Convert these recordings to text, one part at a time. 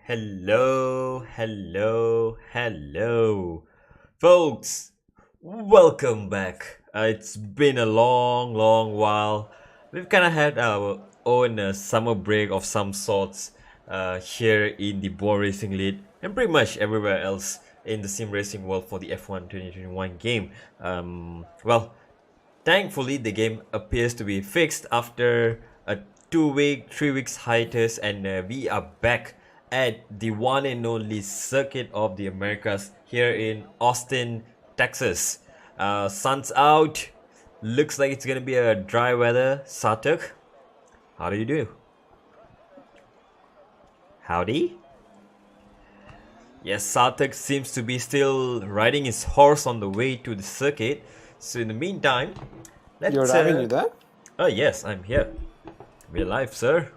Hello, folks. Welcome back. It's been a long while. We've kind of had our own summer break of some sorts here in the Bwoah Racing League and pretty much everywhere else in the sim racing world for the F1 2021 game. Well, thankfully, the game appears to be fixed after a 2 week, 3 weeks hiatus, and we are back at the one and only circuit of the Americas here in Austin, Texas. Sun's out. Looks like it's gonna be a dry weather. Sarthak, how do you do? Howdy? Yes, Sarthak seems to be still riding his horse on the way to the circuit. So in the meantime, let's... You're driving, you there? Oh yes, I'm here. We're live, sir.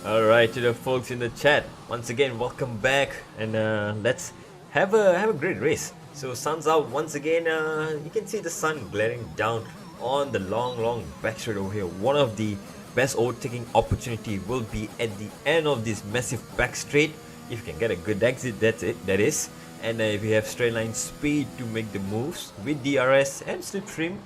Alright, to the folks in the chat, once again welcome back, and let's have a great race. So sun's out once again. You can see the sun glaring down on the long back straight over here. One of the best overtaking opportunity will be at the end of this massive back straight. If you can get a good exit, that's it, that is. And if you have straight line speed to make the moves with DRS and slipstream,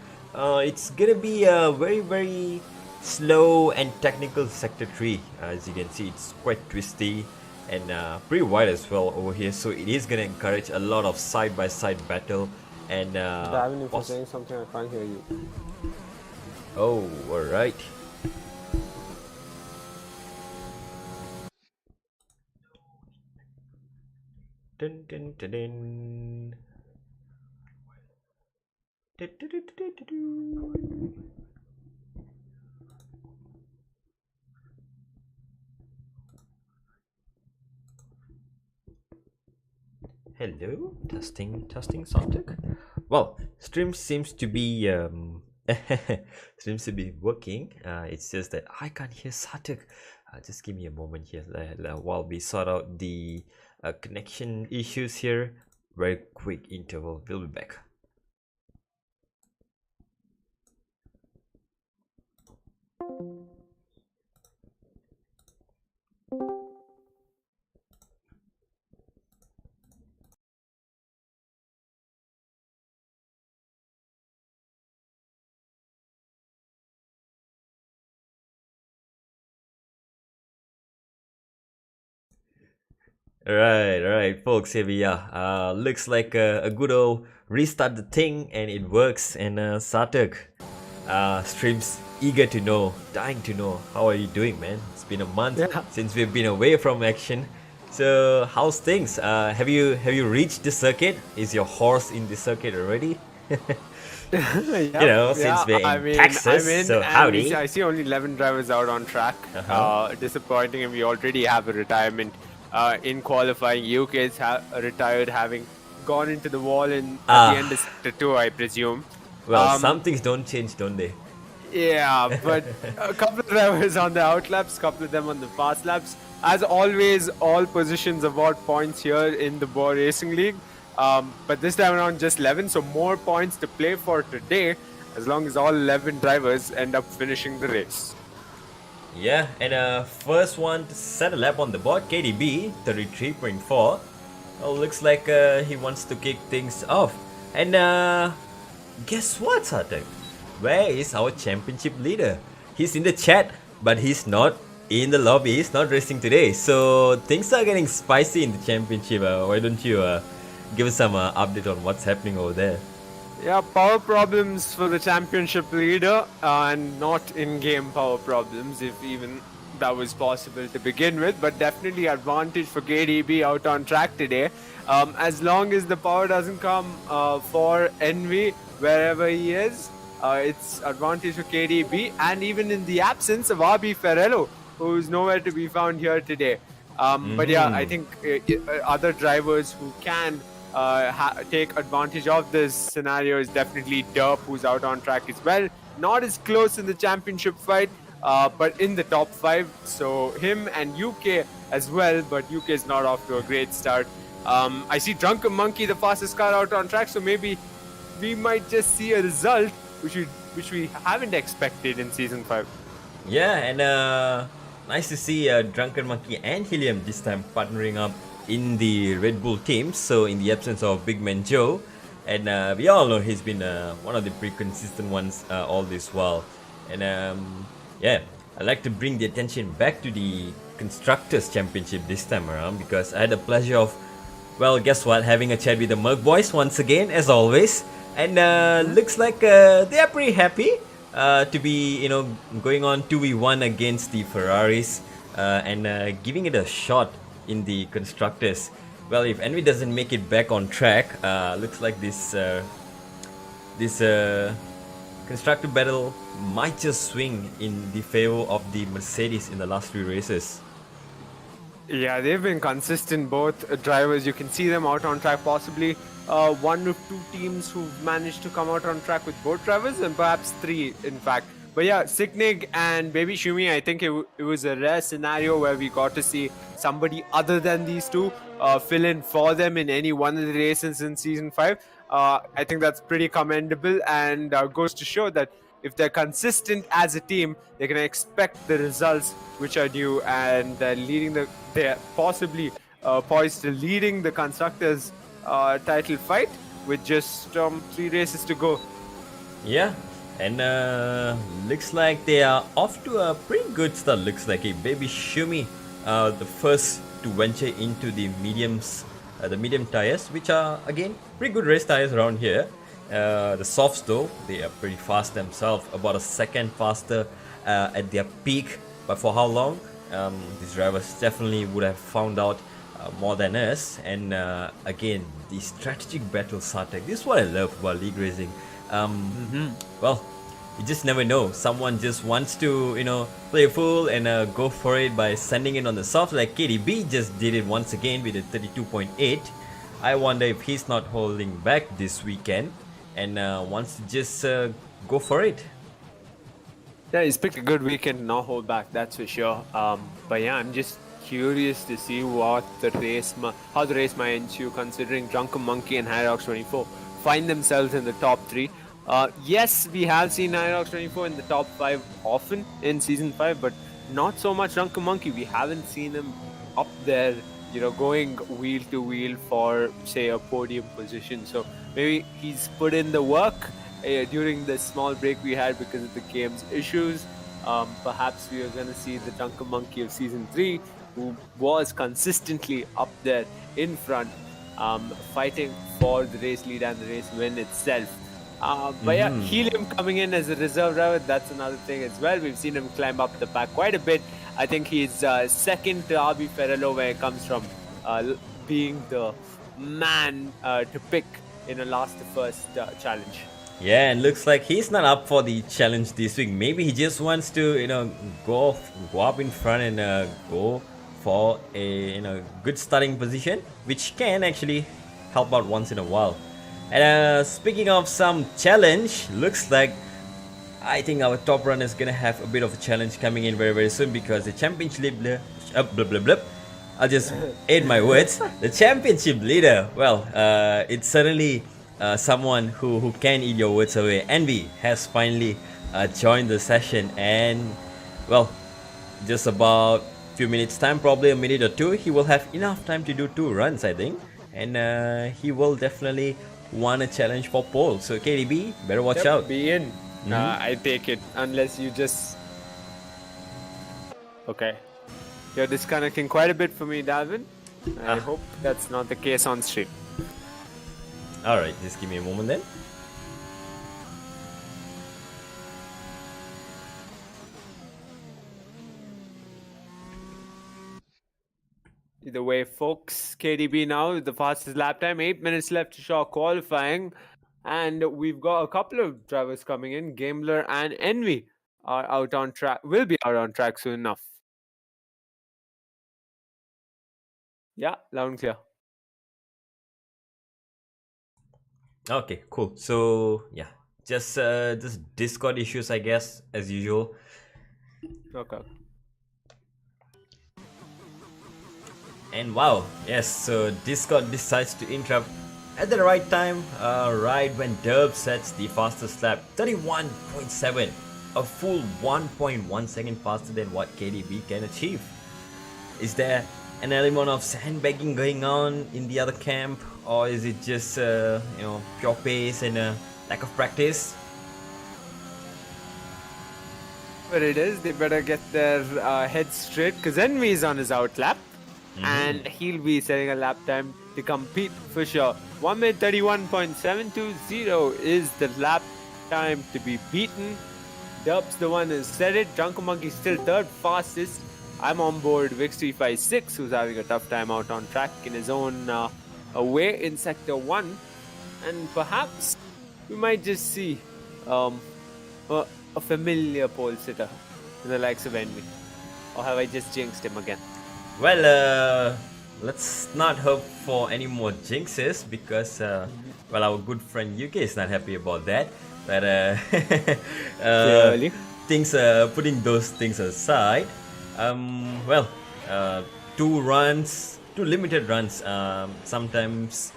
it's gonna be a very slow and technical sector 3. As you can see, it's quite twisty and pretty wide as well over here, so it is going to encourage a lot of side-by-side battle. And Davin, if you're saying something, I can't hear you. Oh, alright. Dun, dun, dun, dun. Du, du, du, du, du, du. Hello, testing Sarthak. Well, stream seems to be working. It's just that I can't hear Sarthak. Just give me a moment here while we sort out the connection issues here. Very quick interval. We'll be back. Alright, folks, here we are. Looks like a good old restart the thing, and it works. And Sarthak, streams eager to know, dying to know, how are you doing, man? It's been a month since we've been away from action. So how's things? Have you reached the circuit? Is your horse in the circuit already? Since we're in Texas, so howdy. I see only 11 drivers out on track. Disappointing, and we already have a retirement. In qualifying, UK's retired, having gone into the wall at the end of sector 2, I presume. Well, some things don't change, don't they? Yeah, but a couple of drivers on the out laps, couple of them on the fast laps. As always, all positions award points here in the Bwoah Racing League. But this time around, just 11, so more points to play for today, as long as all 11 drivers end up finishing the race. Yeah, and first one to set a lap on the board, KDB, 33.4. Oh, looks like he wants to kick things off. And guess what, Sarthak? Where is our championship leader? He's in the chat, but he's not in the lobby. He's not racing today. So things are getting spicy in the championship. Why don't you give us some update on what's happening over there? Yeah, power problems for the championship leader, and not in-game power problems, if even that was possible to begin with, but definitely advantage for KDB out on track today. As long as the power doesn't come for Envy wherever he is, it's advantage for KDB, and even in the absence of RB Ferrello, who's nowhere to be found here today. But yeah, I think other drivers who can take advantage of this scenario is definitely Derp, who's out on track as well. Not as close in the championship fight, but in the top 5. So him and UK as well, but UK is not off to a great start. I see Drunken Monkey, the fastest car, out on track, so maybe we might just see a result which we haven't expected in Season 5. Yeah, and nice to see Drunken Monkey and Helium this time partnering up in the Red Bull team. So in the absence of Big Man Joe, and we all know he's been one of the pretty consistent ones all this while. And yeah, I'd like to bring the attention back to the Constructors Championship this time around, because I had the pleasure of, well, guess what, having a chat with the Merc Boys once again, as always. And looks like they are pretty happy to be, going on 2v1 against the Ferraris and giving it a shot in the Constructors. Well, if Envy doesn't make it back on track, looks like this Constructor battle might just swing in the favor of the Mercedes in the last 3 races. Yeah, they've been consistent, both drivers. You can see them out on track, possibly 1 or 2 teams who've managed to come out on track with both drivers, and perhaps 3, in fact. But yeah, Signig and Baby Shumi, I think it was a rare scenario where we got to see somebody other than these two fill in for them in any one of the races in Season 5. I think that's pretty commendable, and goes to show that if they're consistent as a team, they can expect the results which are due, and they're possibly poised to leading the Constructors title fight with just 3 races to go. Yeah, and looks like they are off to a pretty good start. Looks like a Baby Shumi, the first to venture into the medium tires, which are again pretty good race tires around here. The softs though, they are pretty fast themselves, about a second faster at their peak. But for how long? These drivers definitely would have found out more than us. And again, the strategic battle Sartek. This is what I love about league racing. Well, you just never know. Someone just wants to, play a fool and go for it by sending it on the soft. Like KDB just did it once again with a 32.8. I wonder if he's not holding back this weekend and wants to just go for it. Yeah, he's picked a good weekend, not hold back, that's for sure. But yeah, I'm just curious to see how the race might ensue, considering Drunken Monkey and Hyrox24 find themselves in the top 3. Yes, we have seen Hyrox24 in the top 5 often in Season 5, but not so much Drunken Monkey. We haven't seen him up there, going wheel to wheel for, say, a podium position. So maybe he's put in the work during the small break we had because of the game's issues. Perhaps we are going to see the Drunken Monkey of Season 3, who was consistently up there in front, fighting for the race lead and the race win itself. But yeah, Helium coming in as a reserve driver, that's another thing as well. We've seen him climb up the pack quite a bit. I think he's second to RB Ferrello where it comes from being the man to pick in a last to first challenge. Yeah, and looks like he's not up for the challenge this week. Maybe he just wants to, go up in front and go for a good starting position, which can actually help out once in a while. And speaking of some challenge, looks like I think our top runner is gonna have a bit of a challenge coming in very, very soon, because the championship leader, I'll just aid my words. The championship leader, well, it's certainly someone who can eat your words away. Envy has finally joined the session, and well, just about a few minutes time, probably a minute or two, he will have enough time to do 2 runs, I think, and he will definitely want a challenge for pole. So KDB, better watch out. Be in. I take it, unless you just... Okay. You're disconnecting quite a bit for me, Dalvin. I hope that's not the case on stream. Alright, just give me a moment then. Either way, folks, KDB now with the fastest lap time. 8 minutes left to show qualifying. And we've got a couple of drivers coming in. Gambler and Envy are out on track, will be out on track soon enough. Yeah, loud and clear. Okay, cool. So yeah, just Discord issues, I guess, as usual. Okay. And wow, yes, so Discord decides to interrupt at the right time, right when Derb sets the fastest lap, 31.7, a full 1.1 second faster than what KDB can achieve. Is there an element of sandbagging going on in the other camp, or is it just pure pace and lack of practice? But it is, they better get their heads straight because Envy is on his out lap. And he'll be setting a lap time to compete for sure. 1 minute 31.720 is the lap time to be beaten. Dub's the one who said it. Drunken Monkey still third fastest. I'm on board Vix356, who's having a tough time out on track in his own way in Sector 1. And perhaps we might just see a familiar pole sitter in the likes of Envy. Or have I just jinxed him again? Well, let's not hope for any more jinxes because, our good friend UK is not happy about that. But things, putting those things aside, two limited runs, sometimes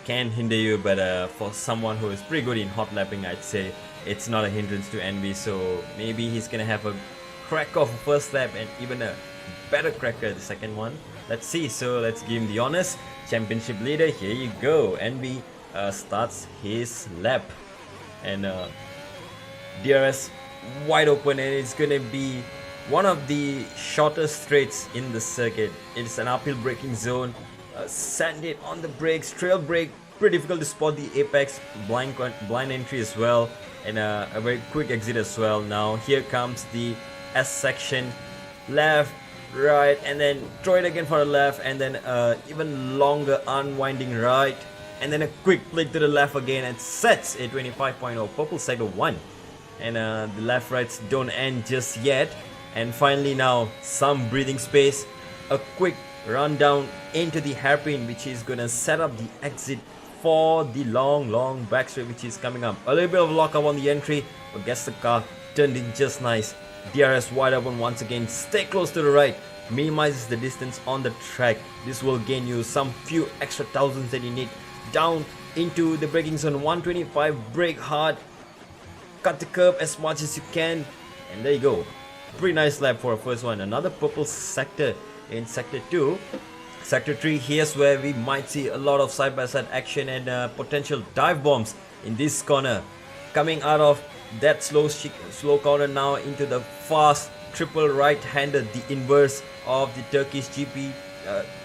can hinder you. But for someone who is pretty good in hot lapping, I'd say it's not a hindrance to Envy. So maybe he's gonna have a crack off first lap and even a better cracker the second one. Let's see. So let's give him the honors. Championship leader, here you go. Envy starts his lap, and DRS wide open, and it's gonna be one of the shortest straights in the circuit. It's an uphill braking zone. Sand it on the brakes, trail brake, pretty difficult to spot the apex, blind entry as well, and a very quick exit as well. Now here comes the S section, left, right, and then throw it again for a left, and then even longer unwinding right, and then a quick flick to the left again, and sets a 25.0 purple sector 1. And the left rights don't end just yet, and finally now some breathing space, a quick rundown into the hairpin, which is gonna set up the exit for the long back straight which is coming up. A little bit of lockup on the entry, but gets the car turned in just nice. DRS wide open once again, stay close to the right, minimizes the distance on the track. This will gain you some few extra thousands that you need. Down into the braking zone, 125, brake hard, cut the curve as much as you can, and there you go. Pretty nice lap for a first one. Another purple sector in sector 2. Sector 3, here's where we might see a lot of side-by-side action and potential dive bombs in this corner. Coming out of that slow corner now into the fast triple right-hander, the inverse of the Turkish GP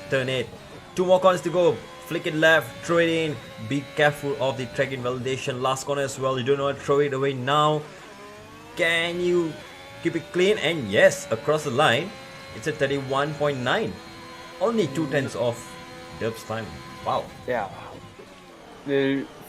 turn 8. 2 more corners to go. Flick it left, throw it in. Be careful of the track invalidation. Last corner as well. You don't want to throw it away now. Can you keep it clean? And yes, across the line, it's a 31.9. Only 2/10 off Derb's time. Wow. Yeah.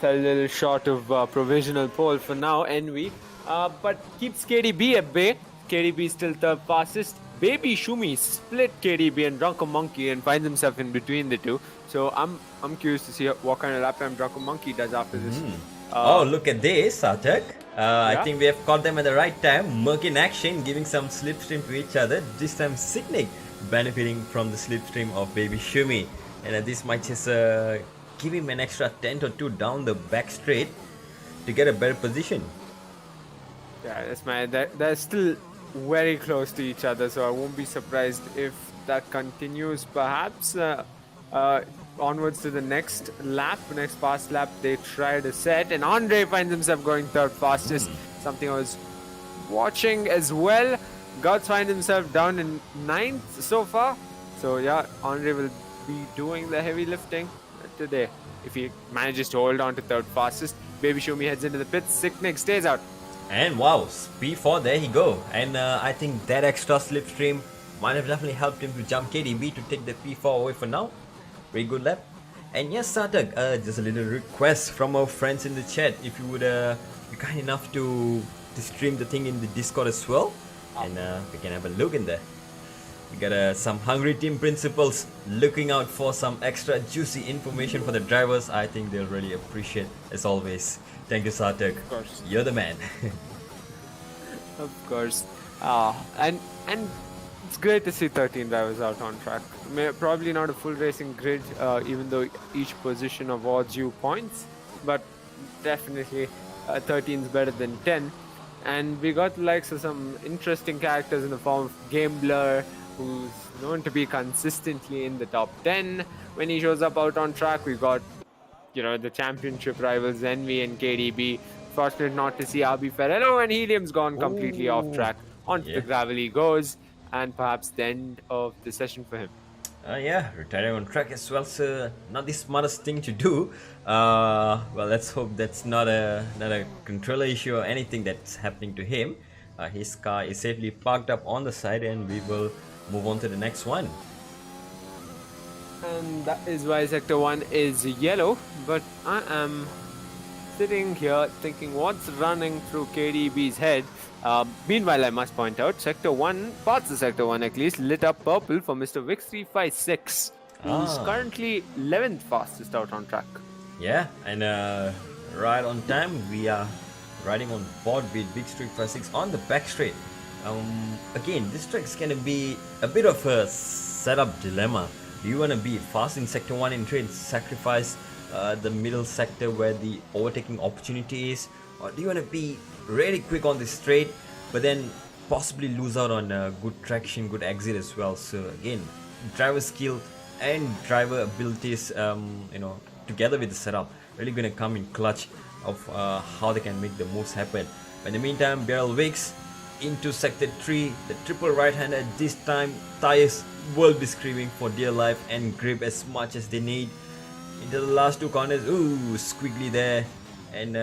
Fell a little short of provisional pole for now, Envy. But keeps KDB at bay. KDB still third fastest. Baby Shumi split KDB and Drunken Monkey and finds himself in between the two. So I'm curious to see what kind of lap time Drunken Monkey does after this. Look at this, Sarthak. I think we have caught them at the right time. Merc in action, giving some slipstream to each other. This time Signic benefiting from the slipstream of Baby Shumi. And this might just give him an extra 10 or 2 down the back straight to get a better position. Yeah, they're still very close to each other, so I won't be surprised if that continues. Perhaps onwards to the next fast lap, they try to set, and Andre finds himself going third fastest. Something I was watching as well. Guts finds himself down in 9th so far. So yeah, Andre will be doing the heavy lifting today if he manages to hold on to third fastest. Baby Shumi heads into the pits. Sicknick stays out. And wow, P4, there he go. And I think that extra slipstream might have definitely helped him to jump KDB to take the P4 away for now. Very good lap. And yes, Sarthak, just a little request from our friends in the chat. If you would be kind enough to stream the thing in the Discord as well, and we can have a look in there. We got some hungry team principals looking out for some extra juicy information for the drivers. I think they'll really appreciate, as always. Thank you, Sarthak. Of course. You're the man. Of course. And it's great to see 13 drivers out on track. Probably not a full racing grid, even though each position awards you points, but definitely 13 is better than 10. And we got the likes of some interesting characters in the form of Gambler, who's known to be consistently in the top 10 when he shows up out on track. We got, the championship rivals Envy and KDB. Fortunate not to see RB Ferrero, and Helium's gone completely off track. Onto the gravel he goes, and perhaps the end of the session for him. Yeah, retiring on track as well, so not the smartest thing to do. Well, let's hope that's not a controller issue or anything that's happening to him. His car is safely parked up on the side, and we will move on to the next one. And that is why Sector 1 is yellow, but I am sitting here thinking what's running through KDB's head. Meanwhile, I must point out, Sector 1, parts of Sector 1 at least, lit up purple for Mr. Vix356, who's currently 11th fastest out on track. Yeah, and right on time, we are riding on board with Vix356 on the back straight. Again, this track is gonna be a bit of a setup dilemma. Do you wanna be fast in Sector 1 and try and sacrifice the middle sector where the overtaking opportunity is, or do you want to be really quick on the straight but then possibly lose out on good traction, good exit as well? So again, driver skill and driver abilities, together with the setup, really gonna come in clutch of how they can make the moves happen. But in the meantime, Beryl Wicks into sector 3, the triple right-hander. This time tires will be screaming for dear life and grip as much as they need. Into the last two corners, ooh, squiggly there, and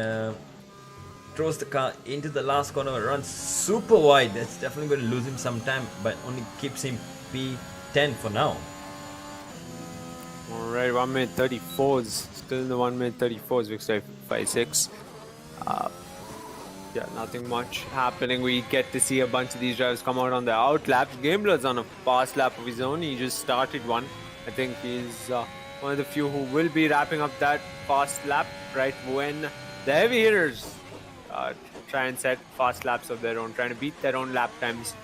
throws the car into the last corner, runs super wide. That's definitely going to lose him some time, but only keeps him P10 for now. Alright, 1 minute 34s, still in the 1 minute 34s, Vix356. Yeah, nothing much happening. We get to see a bunch of these drivers come out on the out laps. Gambler's on a fast lap of his own. He just started one. I think he's one of the few who will be wrapping up that fast lap right when the heavy hitters try and set fast laps of their own, trying to beat their own lap times.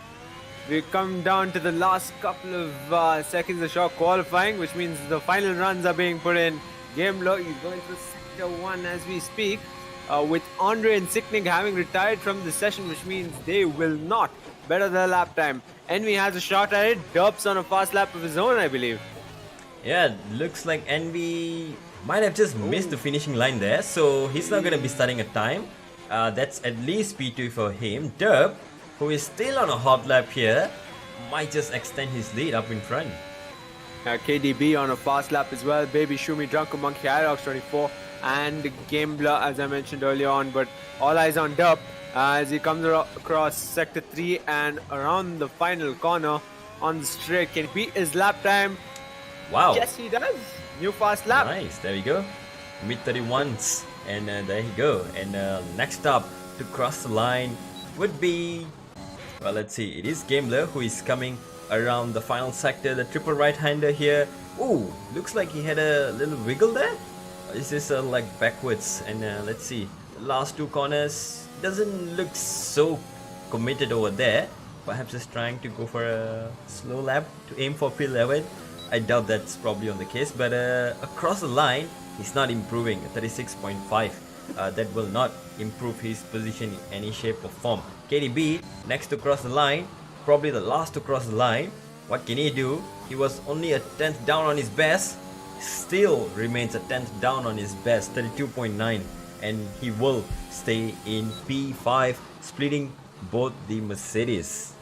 We come down to the last couple of seconds of short qualifying, which means the final runs are being put in. Gambler is going through sector 1 as we speak. With Andre and Sicknick having retired from the session, which means they will not better their lap time. Envy has a shot at it. Derps on a fast lap of his own, I believe. Yeah, looks like Envy might have just missed the finishing line there, so he's not going to be starting a time. That's at least P2 for him. Derp, who is still on a hot lap here, might just extend his lead up in front. KDB on a fast lap as well. Baby Shumi, Drunken Monkey, Hyrox 24. And Gambler, as I mentioned earlier on, but all eyes on Derp as he comes across sector 3 and around the final corner on the straight. Can he beat his lap time? Wow. Yes, he does. New fast lap. Nice, there we go. Mid 31s, and there you go. And next up to cross the line would be, well, let's see, it is Gambler who is coming around the final sector, the triple right-hander here. Ooh, looks like he had a little wiggle there. This is like backwards, and let's see, the last two corners doesn't look so committed over there. Perhaps he's trying to go for a slow lap to aim for P11. I doubt that's probably on the case, but across the line he's not improving. 36.5, that will not improve his position in any shape or form. KDB next to cross the line, probably the last to cross the line. What can he do? He was only a 10th down on his best. Still remains a 10th down on his best, 32.9, and he will stay in P5, splitting both the Mercedes.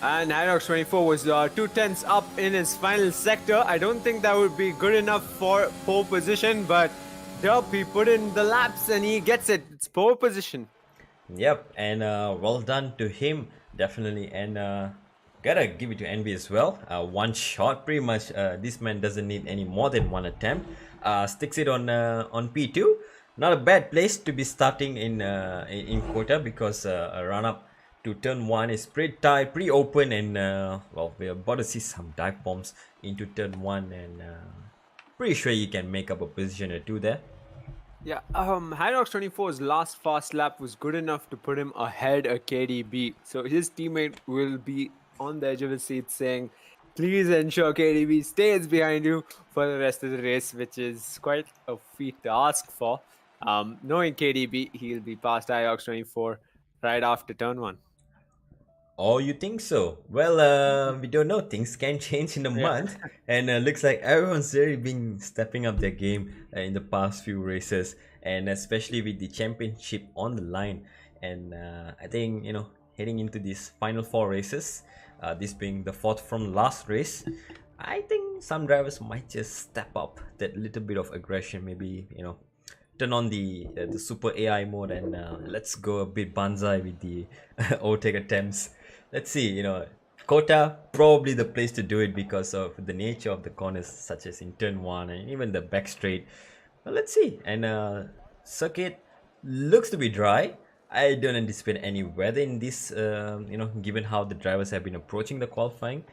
And Hyrox 24 was 2/10 up in his final sector. I don't think that would be good enough for pole position, but Derp, he put in the laps and he gets it. It's pole position. Yep, and well done to him, definitely. And Gotta give it to Envy as well. One shot, pretty much. This man doesn't need any more than one attempt. Sticks it on P2. Not a bad place to be starting in quota, because a run up to turn one is pretty tight, pretty open, and well, we're about to see some dive bombs into turn one, and pretty sure you can make up a position or two there. Yeah, Hyrox 24's last fast lap was good enough to put him ahead of KDB. So his teammate will be on the edge of his seat saying, please ensure KDB stays behind you for the rest of the race, which is quite a feat to ask for. Knowing KDB, he'll be past Hyrox 24 right after turn one. Oh, you think so? Well, we don't know. Things can change in a Yeah. month, and looks like everyone's really been stepping up their game in the past few races, and especially with the championship on the line. And I think heading into these final four races, this being the fourth from last race, I think some drivers might just step up that little bit of aggression. Maybe turn on the super AI mode, and let's go a bit banzai with the overtake attempts. Let's see, Kota probably the place to do it because of the nature of the corners, such as in turn one and even the back straight. Well, let's see. And circuit looks to be dry. I don't anticipate any weather in this, given how the drivers have been approaching the qualifying.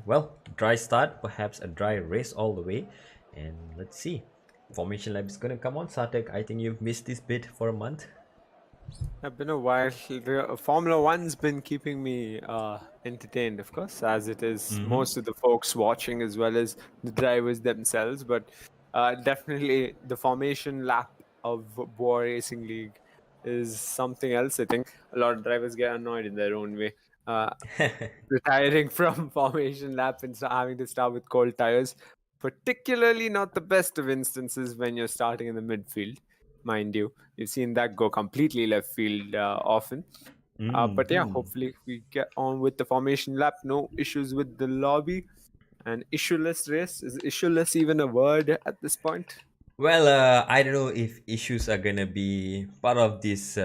Well, dry start, perhaps a dry race all the way, and let's see. Formation Lab is gonna come on, Sartek. I think you've missed this bit for a month. I've been a while. The Formula One's been keeping me entertained, of course, as it is most of the folks watching as well as the drivers themselves. But definitely the formation lap of Bwoah Racing League is something else. I think a lot of drivers get annoyed in their own way. Uh, Retiring from formation lap and having to start with cold tires, particularly not the best of instances when you're starting in the midfield, mind you. You've seen that go completely left field often. But yeah, hopefully we get on with the formation lap. No issues with the lobby. An issueless race. Is issueless even a word at this point? Well, I don't know if issues are gonna be part of this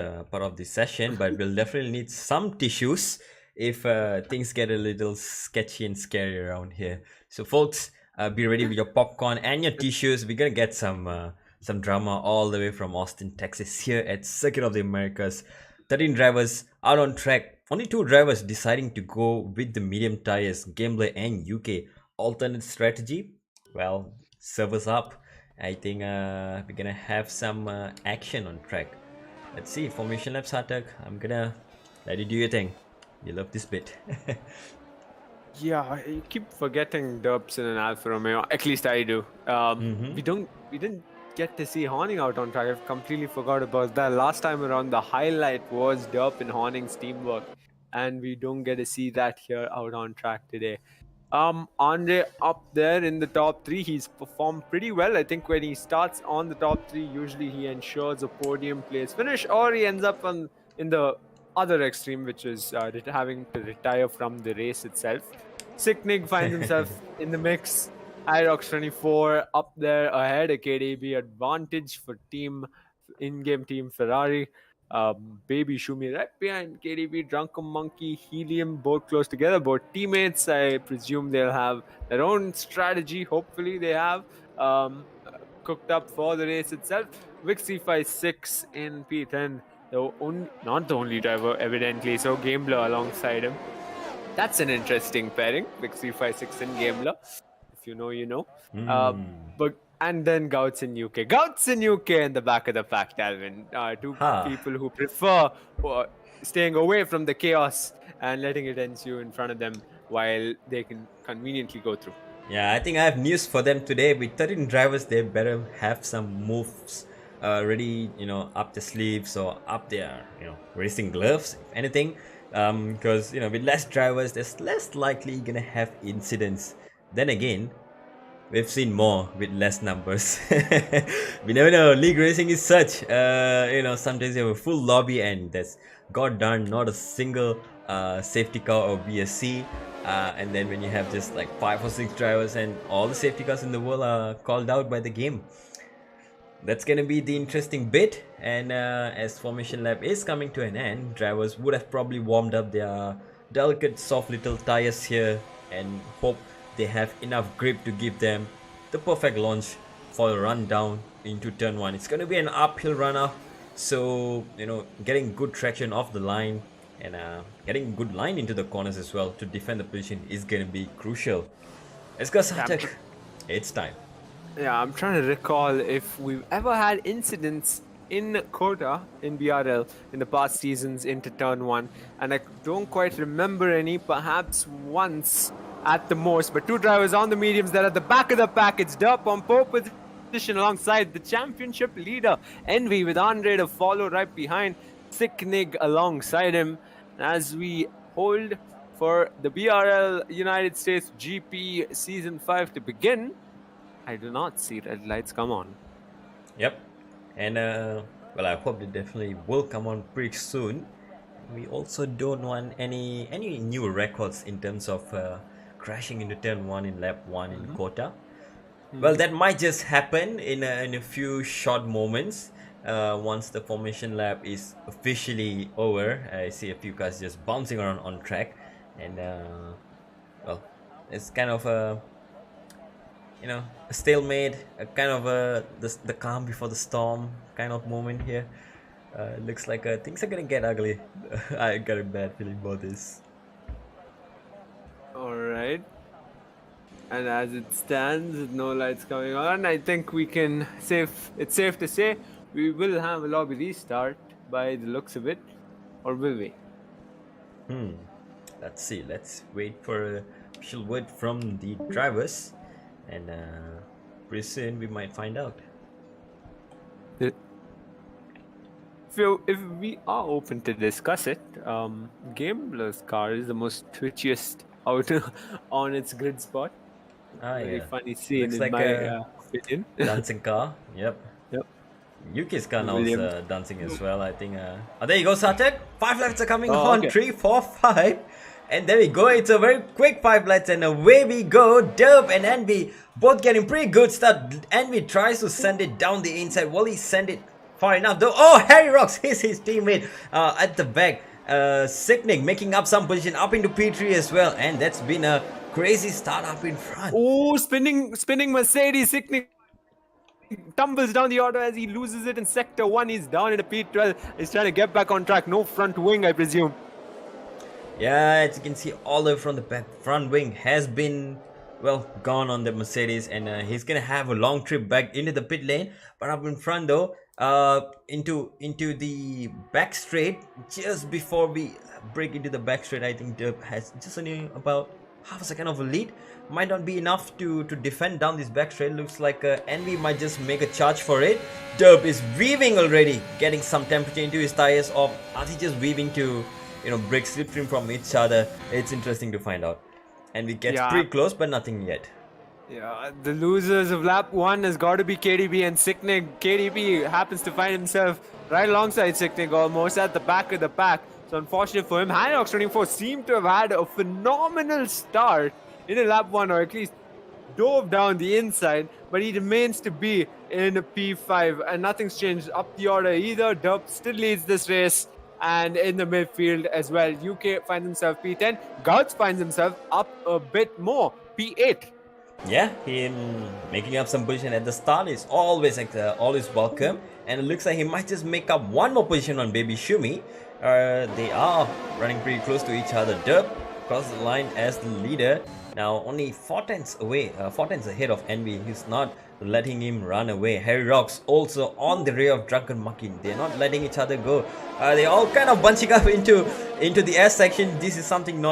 session, but we'll definitely need some tissues if things get a little sketchy and scary around here. So, folks, be ready with your popcorn and your tissues. We're gonna get some drama all the way from Austin, Texas, here at Circuit of the Americas. 13 drivers out on track. Only two drivers deciding to go with the medium tires. Gambler and UK. Alternate strategy. Well, servers up. I think we're gonna have some action on track. Let's see, formation lap Sartak. I'm gonna let you do your thing. You love this bit. Yeah, you keep forgetting derps in an Alfa Romeo. At least I do. We didn't get to see Horning out on track. I've completely forgot about that. Last time around, the highlight was derp and Horning's teamwork, and we don't get to see that here out on track today. Andre up there in the top three, he's performed pretty well. I think when he starts on the top three, usually he ensures a podium place finish, or he ends up in the other extreme, which is having to retire from the race itself. Sicknig finds himself in the mix. Irox 24 up there ahead, a KDB advantage for in-game team Ferrari. Baby Shumi right behind KDB, Drunken Monkey, Helium, both close together, both teammates. I presume they'll have their own strategy. Hopefully they have cooked up for the race itself. Vixie56 in P10, not the only driver, evidently. So Gambler alongside him. That's an interesting pairing, Vixie56 and Gambler. If you know, you know. And then Gouts in UK. Gouts in UK in the back of the pack, Dalvin. Two people who prefer staying away from the chaos and letting it ensue in front of them while they can conveniently go through. Yeah, I think I have news for them today. With 13 drivers, they better have some moves ready, up their sleeves or up their, racing gloves, if anything. Because, with less drivers, there's less likely gonna have incidents. Then again, we've seen more with less numbers. We never know. League racing is such. Sometimes you have a full lobby and there's god darn not a single safety car or VSC. And then when you have just like 5 or 6 drivers and all the safety cars in the world are called out by the game. That's gonna be the interesting bit. And as Formation Lab is coming to an end, drivers would have probably warmed up their delicate, soft little tires here, and hope they have enough grip to give them the perfect launch for a run down into turn 1. It's going to be an uphill runner, so getting good traction off the line and getting good line into the corners as well to defend the position is going to be crucial. Let's go, Sartak. It's time. Yeah, I'm trying to recall if we've ever had incidents in Kota in BRL in the past seasons into turn 1, and I don't quite remember any, perhaps once at the most. But two drivers on the mediums that are at the back of the pack. It's Derp on pole position alongside the championship leader Envy, with Andre to follow right behind, Sicknig alongside him. As we hold for the BRL United States GP Season 5 to begin, I do not see red lights come on. Yep. And well, I hope they definitely will come on pretty soon. We also don't want any new records in terms of crashing into turn 1 in lap 1 in Kota. Well, that might just happen in a few short moments once the formation lap is officially over. I see a few cars just bouncing around on track, and well, it's kind of a a stalemate, a kind of the calm before the storm kind of moment here. Looks like things are gonna get ugly. I got a bad feeling about this. Alright. And as it stands, with no lights coming on, I think it's safe to say we will have a lobby restart by the looks of it. Or will we? Let's see. Let's wait for a official word from the drivers, and pretty soon we might find out. If we are open to discuss it, Gambler's car is the most twitchiest out on its grid spot. Very funny scene. Looks in like my opinion. Dancing car. Yep. Yep. Yuki's car now is dancing as well, I think. Oh, there you go, Sartek. 5 laps are coming on. Okay. 3, 4, 5. And there we go. It's a very quick 5 laps, and away we go. Derp and Envy both getting pretty good start. Envy tries to send it down the inside. Will he send it far enough though? Oh, Harry Rocks is his teammate at the back. Sicknig making up some position up into P3 as well, and that's been a crazy start up in front. Oh, spinning Mercedes. Sicknig tumbles down the auto as he loses it in sector 1. He's down into P12. He's trying to get back on track. No front wing, I presume. Yeah, as you can see, all the way from the back, front wing has been, well, gone on the Mercedes, and he's gonna have a long trip back into the pit lane. But up in front though, into the back straight, just before we break into the back straight, I think Derp has just only about half a second of a lead. Might not be enough to defend down this back straight. Looks like Envy might just make a charge for it. Derp is weaving already, getting some temperature into his tires, or are he just weaving to break slipstream from each other? It's interesting to find out. And we get pretty close, but nothing yet. Yeah, the losers of lap 1 has got to be KDB and Sicknig. KDB happens to find himself right alongside Sicknig, almost at the back of the pack. So unfortunate for him. Hinox 24 seemed to have had a phenomenal start in a lap 1, or at least dove down the inside, but he remains to be in a P5, and nothing's changed up the order either. Derp still leads this race, and in the midfield as well. UK finds himself P10. Gouts finds himself up a bit more, P8. Yeah, him making up some position at the start is always welcome, and it looks like he might just make up one more position on Baby Shumi. They are running pretty close to each other. Derp crosses the line as the leader. Now only 4 tenths away, 4 tenths ahead of Envy. He's not letting him run away. Harry Rocks also on the rear of Drunken Monkey. They're not letting each other go. They're all kind of bunching up into the S section. This is something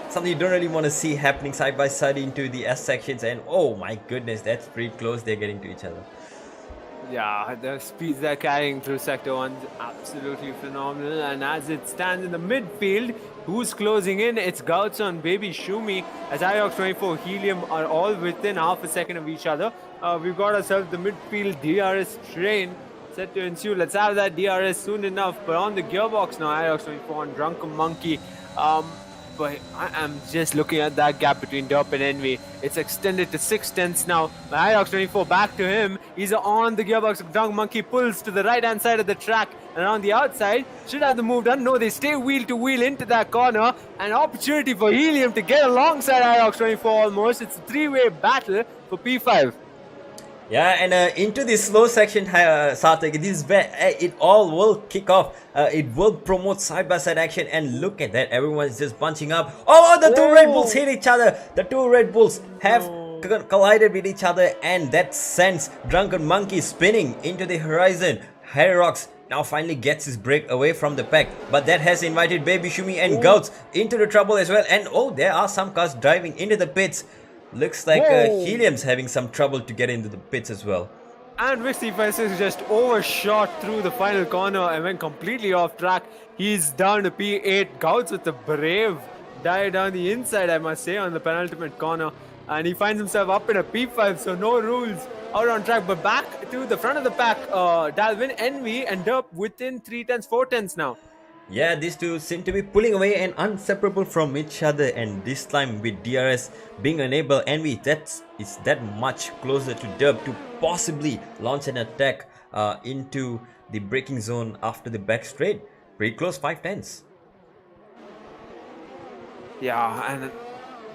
something you don't really want to see happening side by side into the S sections. And oh my goodness, that's pretty close. They're getting to each other. Yeah, the speeds they're carrying through Sector 1 is absolutely phenomenal. And as it stands in the midfield, who's closing in? It's Gouts on Baby Shumi, as IOX 24, Helium are all within half a second of each other. We've got ourselves the midfield DRS train set to ensue. Let's have that DRS soon enough. But on the gearbox now, IOX 24 on Drunken Monkey. but I am just looking at that gap between Derp and Envy. It's extended to 6 tenths now. Hydrox 24 back to him. He's on the gearbox. Drunk Monkey pulls to the right-hand side of the track, and on the outside, should have the move done. No, they stay wheel to wheel into that corner. An opportunity for Helium to get alongside Hydrox 24 almost. It's a three-way battle for P5. Yeah, and into this slow section, Sarthak, this is where it all will kick off. It will promote side-by-side action, and look at that, everyone's just bunching up. Oh, the two Red Bulls hit each other. The two Red Bulls have collided with each other, and that sends Drunken Monkey spinning into the horizon. Hyrox now finally gets his break away from the pack, but that has invited Baby Shumi and Gouts into the trouble as well. And oh, there are some cars driving into the pits. Looks like Helium's having some trouble to get into the pits as well. And Vixie Fences just overshot through the final corner and went completely off track. He's down to P8. Gouts with a brave dive down the inside, I must say, on the penultimate corner. And he finds himself up in a P5, so no rules out on track. But back to the front of the pack, Dalvin, Envy, and Derp within 3 tenths, 4 tenths now. Yeah, these two seem to be pulling away and inseparable from each other, and this time with DRS being unable, Envy is that much closer to Derp to possibly launch an attack into the braking zone after the back straight. Pretty close, 5 tenths. Yeah, and a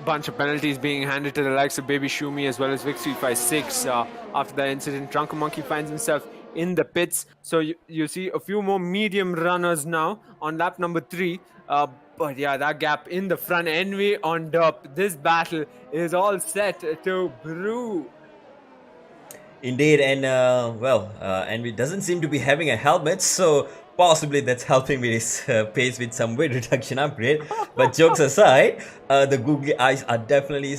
bunch of penalties being handed to the likes of Baby Shumi as well as Vic356 after that incident. Drunken Monkey finds himself in the pits, so you see a few more medium runners now on lap number 3, but yeah, that gap in the front. Envy on Derp. This battle is all set to brew. Indeed, and Envy doesn't seem to be having a helmet, so possibly that's helping with his pace with some weight reduction upgrade. But jokes aside, the googly eyes are definitely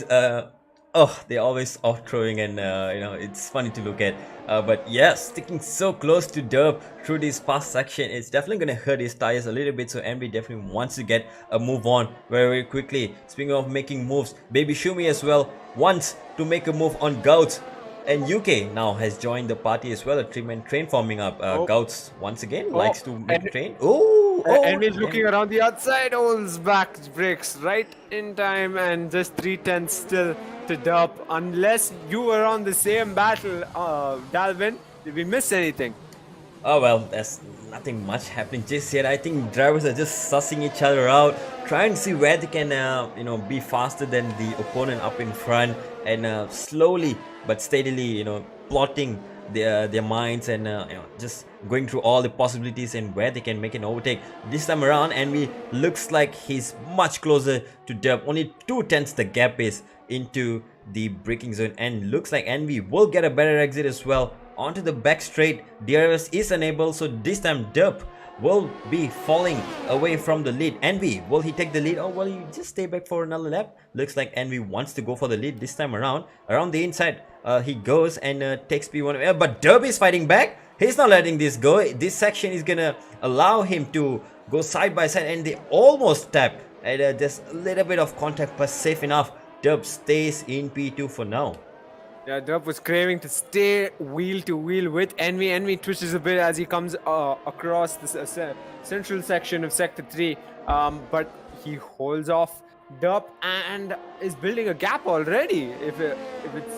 they're always off throwing, and it's funny to look at. But yeah, sticking so close to Derp through this fast section, it's definitely gonna hurt his tires a little bit. So Envy definitely wants to get a move on very, very quickly. Speaking of making moves, Baby Shumi as well wants to make a move on Gouts. And UK now has joined the party as well. A 3-man train forming up. Gouts once again likes to make a train. Envy's looking around the outside. Holds back, brakes right in time, and just 3 tenths still to Derp. Unless you were on the same battle, Dalvin, did we miss anything? Oh well, there's nothing much happening just yet. I think drivers are just sussing each other out, trying to see where they can, be faster than the opponent up in front, and slowly but steadily, plotting their minds, and just going through all the possibilities and where they can make an overtake. This time around, Envy looks like he's much closer to Derp. Only 2 tenths the gap is into the braking zone, and looks like Envy will get a better exit as well onto the back straight. DRS is unable, so this time Derp will be falling away from the lead. Envy, will he take the lead, or will he just stay back for another lap? Looks like Envy wants to go for the lead this time around. Around the inside, he goes and takes P1 away, but Derp is fighting back. He's not letting this go. This section is gonna allow him to go side by side, and they almost tap, and just a little bit of contact, but safe enough. Derp stays in P2 for now. Yeah, Derp was craving to stay wheel to wheel with Envy. Envy twitches a bit as he comes across the central section of Sector 3, but he holds off Derp and is building a gap already. If it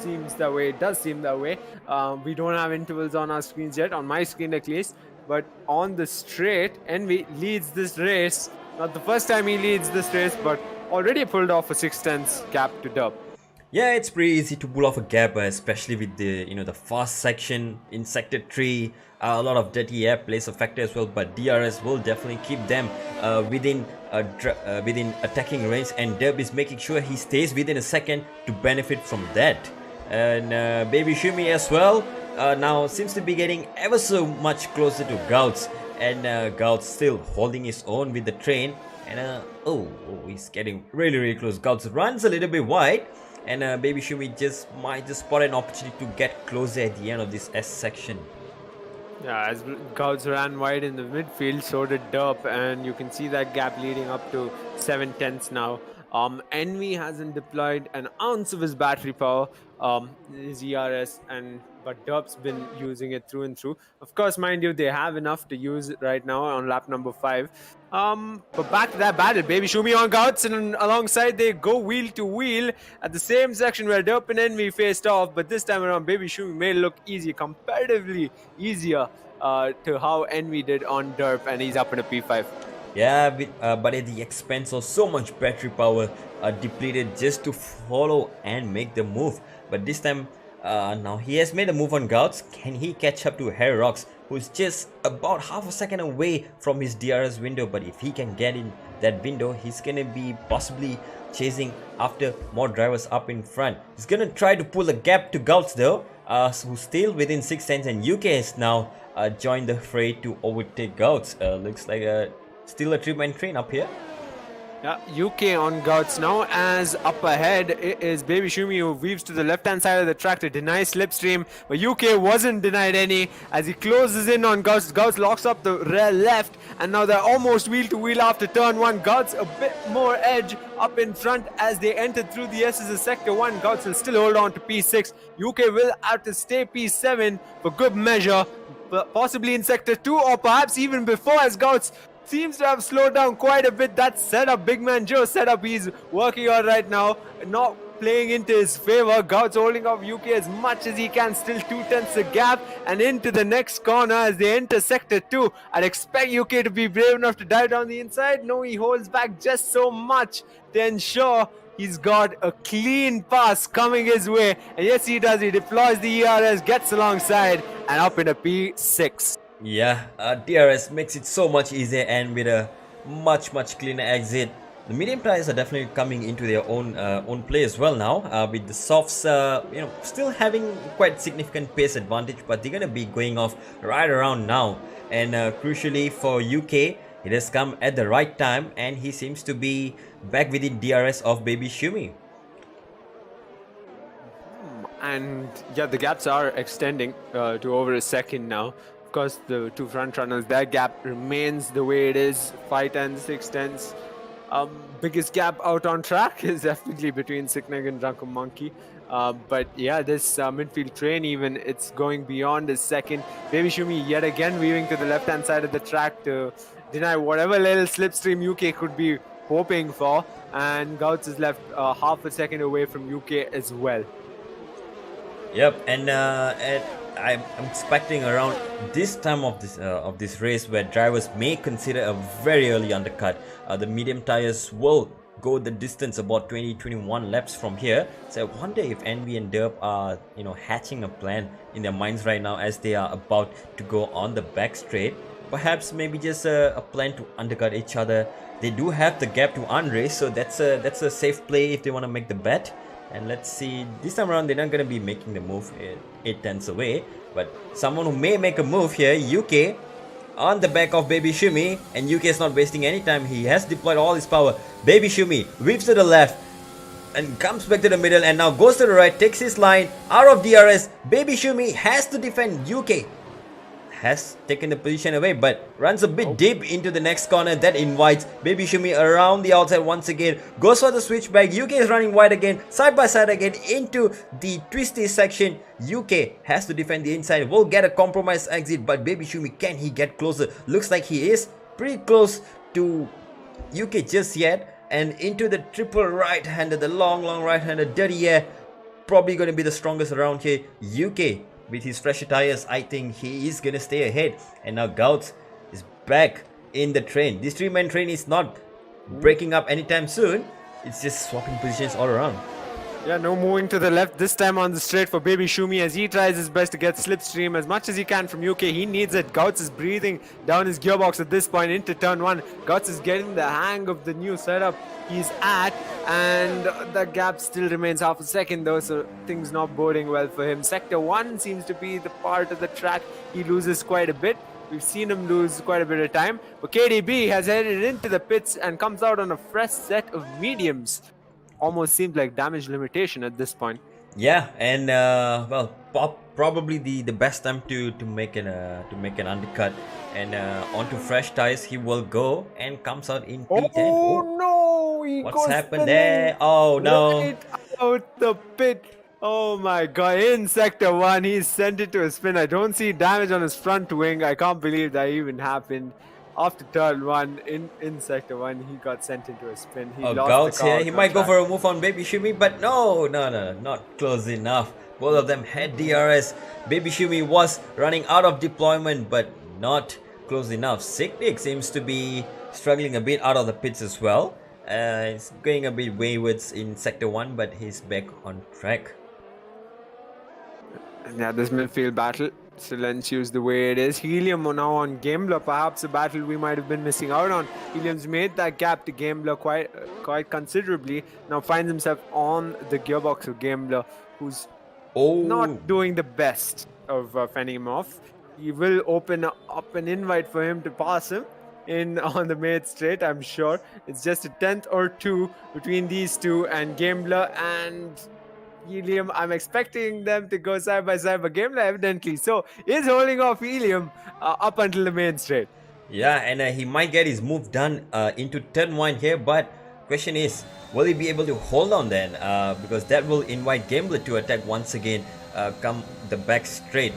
seems that way, it does seem that way. We don't have intervals on our screens yet, on my screen at least, but on the straight, Envy leads this race. Not the first time he leads this race, but already pulled off a 6 tenths gap to Derp. Yeah, it's pretty easy to pull off a gap, especially with the the fast section in Sector 3. A lot of dirty air plays a factor as well, but DRS will definitely keep them within attacking range, and Derp is making sure he stays within a second to benefit from that. And Baby Shumi as well now seems to be getting ever so much closer to Gouts, and Gouts still holding his own with the train. And he's getting really, really close. Gouts runs a little bit wide, and Baby Shumi might just spot an opportunity to get closer at the end of this S section. Yeah, as Gouts ran wide in the midfield, so did Derp, and you can see that gap leading up to 7 tenths now. Envy hasn't deployed an ounce of his battery power, his ERS, and but Derp's been using it through and through. Of course, mind you, they have enough to use right now on lap number 5. But back to that battle, Baby Shumi on Gouts, and alongside they go wheel to wheel at the same section where Derp and Envy faced off. But this time around, Baby Shumi may look easy, comparatively easier to how Envy did on Derp, and he's up in a P5. Yeah, but at the expense of so much battery power depleted just to follow and make the move. But this time, now he has made a move on Gouts. Can he catch up to Harry Rocks, who's just about half a second away from his DRS window? But if he can get in that window, he's gonna be possibly chasing after more drivers up in front. He's gonna try to pull a gap to Gouts though, who's still within 6 tenths, and UK has now joined the fray to overtake Gouts. Looks like still a three-man train up here. Yeah, UK on Gouts now, as up ahead it is Baby Shumi who weaves to the left-hand side of the track to deny slipstream, but UK wasn't denied any as he closes in on Gouts. Gouts locks up the left, and now they're almost wheel to wheel after turn 1. Gouts a bit more edge up in front as they enter through the S's of Sector 1. Gouts will still hold on to P6. UK will have to stay P7 for good measure, possibly in Sector 2 or perhaps even before, as Gouts seems to have slowed down quite a bit. That setup, Big Man Joe setup he's working on right now, not playing into his favor. Gouts holding off UK as much as he can, still 2 tenths a gap, and into the next corner as they enter Sector 2. I'd expect UK to be brave enough to dive down the inside. No, he holds back just so much to ensure he's got a clean pass coming his way. And yes, he does. He deploys the ERS, gets alongside, and up in a P6. Yeah, DRS makes it so much easier, and with a much cleaner exit. The medium tires are definitely coming into their own play as well now, with the softs still having quite significant pace advantage, but they're gonna be going off right around now. And crucially for UK, it has come at the right time, and he seems to be back within DRS of Baby Shumi. And yeah, the gaps are extending to over a second now. Of course, the two front runners, their gap remains the way it is, 5 tenths, 6 tenths. Biggest gap out on track is definitely between Sickneg and Drunken Monkey. But yeah, this midfield train, even it's going beyond a second. Baby Shumi yet again weaving to the left-hand side of the track to deny whatever little slipstream UK could be hoping for. And Gouts is left half a second away from UK as well. Yep, and I'm expecting around this time of this race where drivers may consider a very early undercut. The medium tires will go the distance about 20-21 laps from here. So I wonder if Envy and Derp are hatching a plan in their minds right now as they are about to go on the back straight. Perhaps maybe just a plan to undercut each other. They do have the gap to unrace, so that's a safe play if they want to make the bet. And let's see, this time around they're not going to be making the move 8 tenths away, but someone who may make a move here, UK, on the back of Baby Shumi, and UK is not wasting any time. He has deployed all his power. Baby Shumi weaves to the left and comes back to the middle, and now goes to the right, takes his line out of DRS. Baby Shumi has to defend. UK has taken the position away, but runs a bit deep into the next corner. That invites Baby Shumi around the outside once again. Goes for the switchback. UK is running wide again, side by side again into the twisty section. UK has to defend the inside. Will get a compromise exit, but Baby Shumi, can he get closer? Looks like he is pretty close to UK just yet. And into the triple right-hander, the long right-hander, dirty air. Probably going to be the strongest around here. UK, with his fresher tires, I think he is gonna stay ahead. And now Gouts is back in the train. This three-man train is not breaking up anytime soon. It's just swapping positions all around. Yeah, no moving to the left, this time on the straight for Baby Shumi as he tries his best to get slipstream as much as he can from UK. He needs it. Gouts is breathing down his gearbox at this point into turn 1. Gouts is getting the hang of the new setup he's at, and the gap still remains half a second though, so things not boding well for him. Sector 1 seems to be the part of the track he loses quite a bit. We've seen him lose quite a bit of time, but KDB has headed into the pits and comes out on a fresh set of mediums. Almost seems like damage limitation at this point. Yeah, and well, probably the best time to make an undercut, and onto fresh tires he will go and comes out in P10. Oh no! What's happened there? Oh no! Right out the pit. Oh my god, in sector 1, he sent it to a spin. I don't see damage on his front wing. I can't believe that even happened. After turn 1, in sector 1, he got sent into a spin. He Oh, lost the Gouts car here. out He on might go track. for a move on Baby Shumi, but no, not close enough. Both of them had DRS. Baby Shumi was running out of deployment, but not close enough. Signic seems to be struggling a bit out of the pits as well. He's going a bit waywards in sector 1, but he's back on track. Yeah, this midfield battle still ensues the way it is. Helium now on Gambler, perhaps a battle we might have been missing out on. Helium's made that gap to Gambler quite considerably. Now finds himself on the gearbox of Gambler, who's not doing the best of fending him off. He will open up an invite for him to pass him in on the mid straight, I'm sure. It's just a tenth or two between these two and Gambler and Helium. I'm expecting them to go side by side, but Gambler evidently so is holding off Helium up until the main straight. Yeah, and he might get his move done into turn 1 here, but question is, will he be able to hold on then? Because that will invite Gambler to attack once again, come the back straight.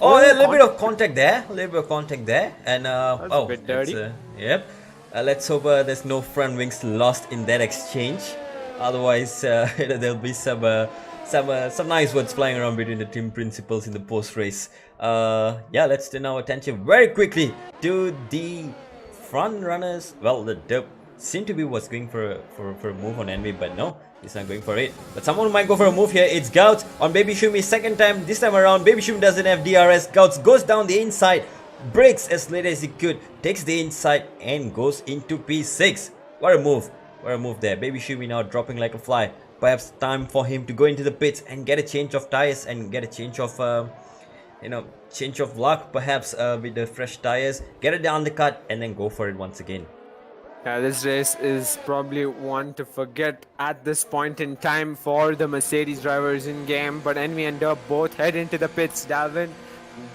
Oh, a little bit of contact there, and That's a bit dirty. Yep. Let's hope there's no front wings lost in that exchange. Otherwise, there'll be some nice words flying around between the team principals in the post race. Yeah, let's turn our attention very quickly to the front runners. Well, the Derp seemed to be was going for a move on Envy, but no, he's not going for it. But someone who might go for a move here. It's Gouts on Baby Shumi. Second time, this time around, Baby Shumi doesn't have DRS. Gouts goes down the inside, breaks as late as he could, takes the inside and goes into P6. What a move! What a move there. Baby Shumi now dropping like a fly. Perhaps time for him to go into the pits and get a change of tires and get a change of change of luck, perhaps with the fresh tires, get it the undercut and then go for it once again. Yeah, this race is probably one to forget at this point in time for the Mercedes drivers in game, but Envy and Derp both head into the pits. Dalvin,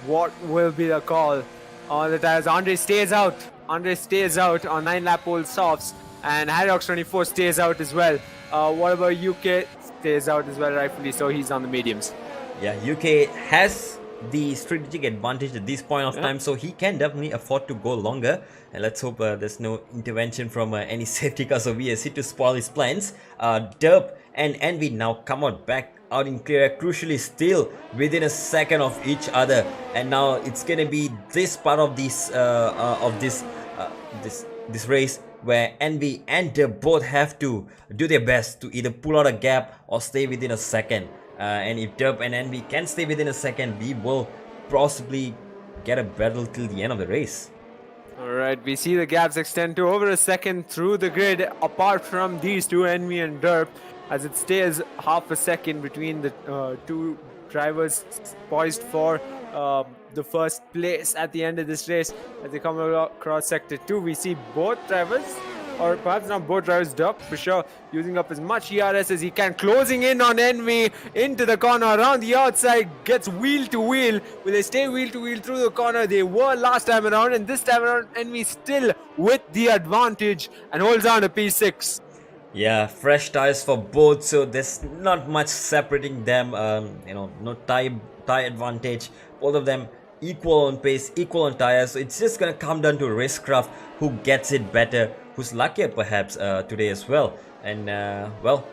what will be the call on the tires? Andre stays out on 9-lap old softs, and Harrox24 stays out as well. What about UK? Stays out as well, rightfully so. He's on the mediums. Yeah, UK has the strategic advantage at this point of time, so he can definitely afford to go longer. And let's hope there's no intervention from any safety cars or VSC to spoil his plans. Derp and Envy now come out back out in clear air, crucially still within a second of each other. And now it's gonna be this part of this this race where Envy and Derp both have to do their best to either pull out a gap or stay within a second. And if Derp and Envy can stay within a second, we will possibly get a battle till the end of the race. Alright, we see the gaps extend to over a second through the grid, apart from these two, Envy and Derp, as it stays half a second between the two drivers poised for the first place at the end of this race. As they come across sector 2, we see both drivers, or perhaps not both drivers, Derp for sure, using up as much ERS as he can, closing in on Envy into the corner, around the outside, gets wheel to wheel. Will they stay wheel to wheel through the corner? They were last time around, and this time around Envy still with the advantage and holds on to P6. Yeah, fresh tires for both, so there's not much separating them. No tire advantage. Both of them equal on pace, equal on tires. So it's just gonna come down to racecraft who gets it better, who's luckier perhaps today as well. And well,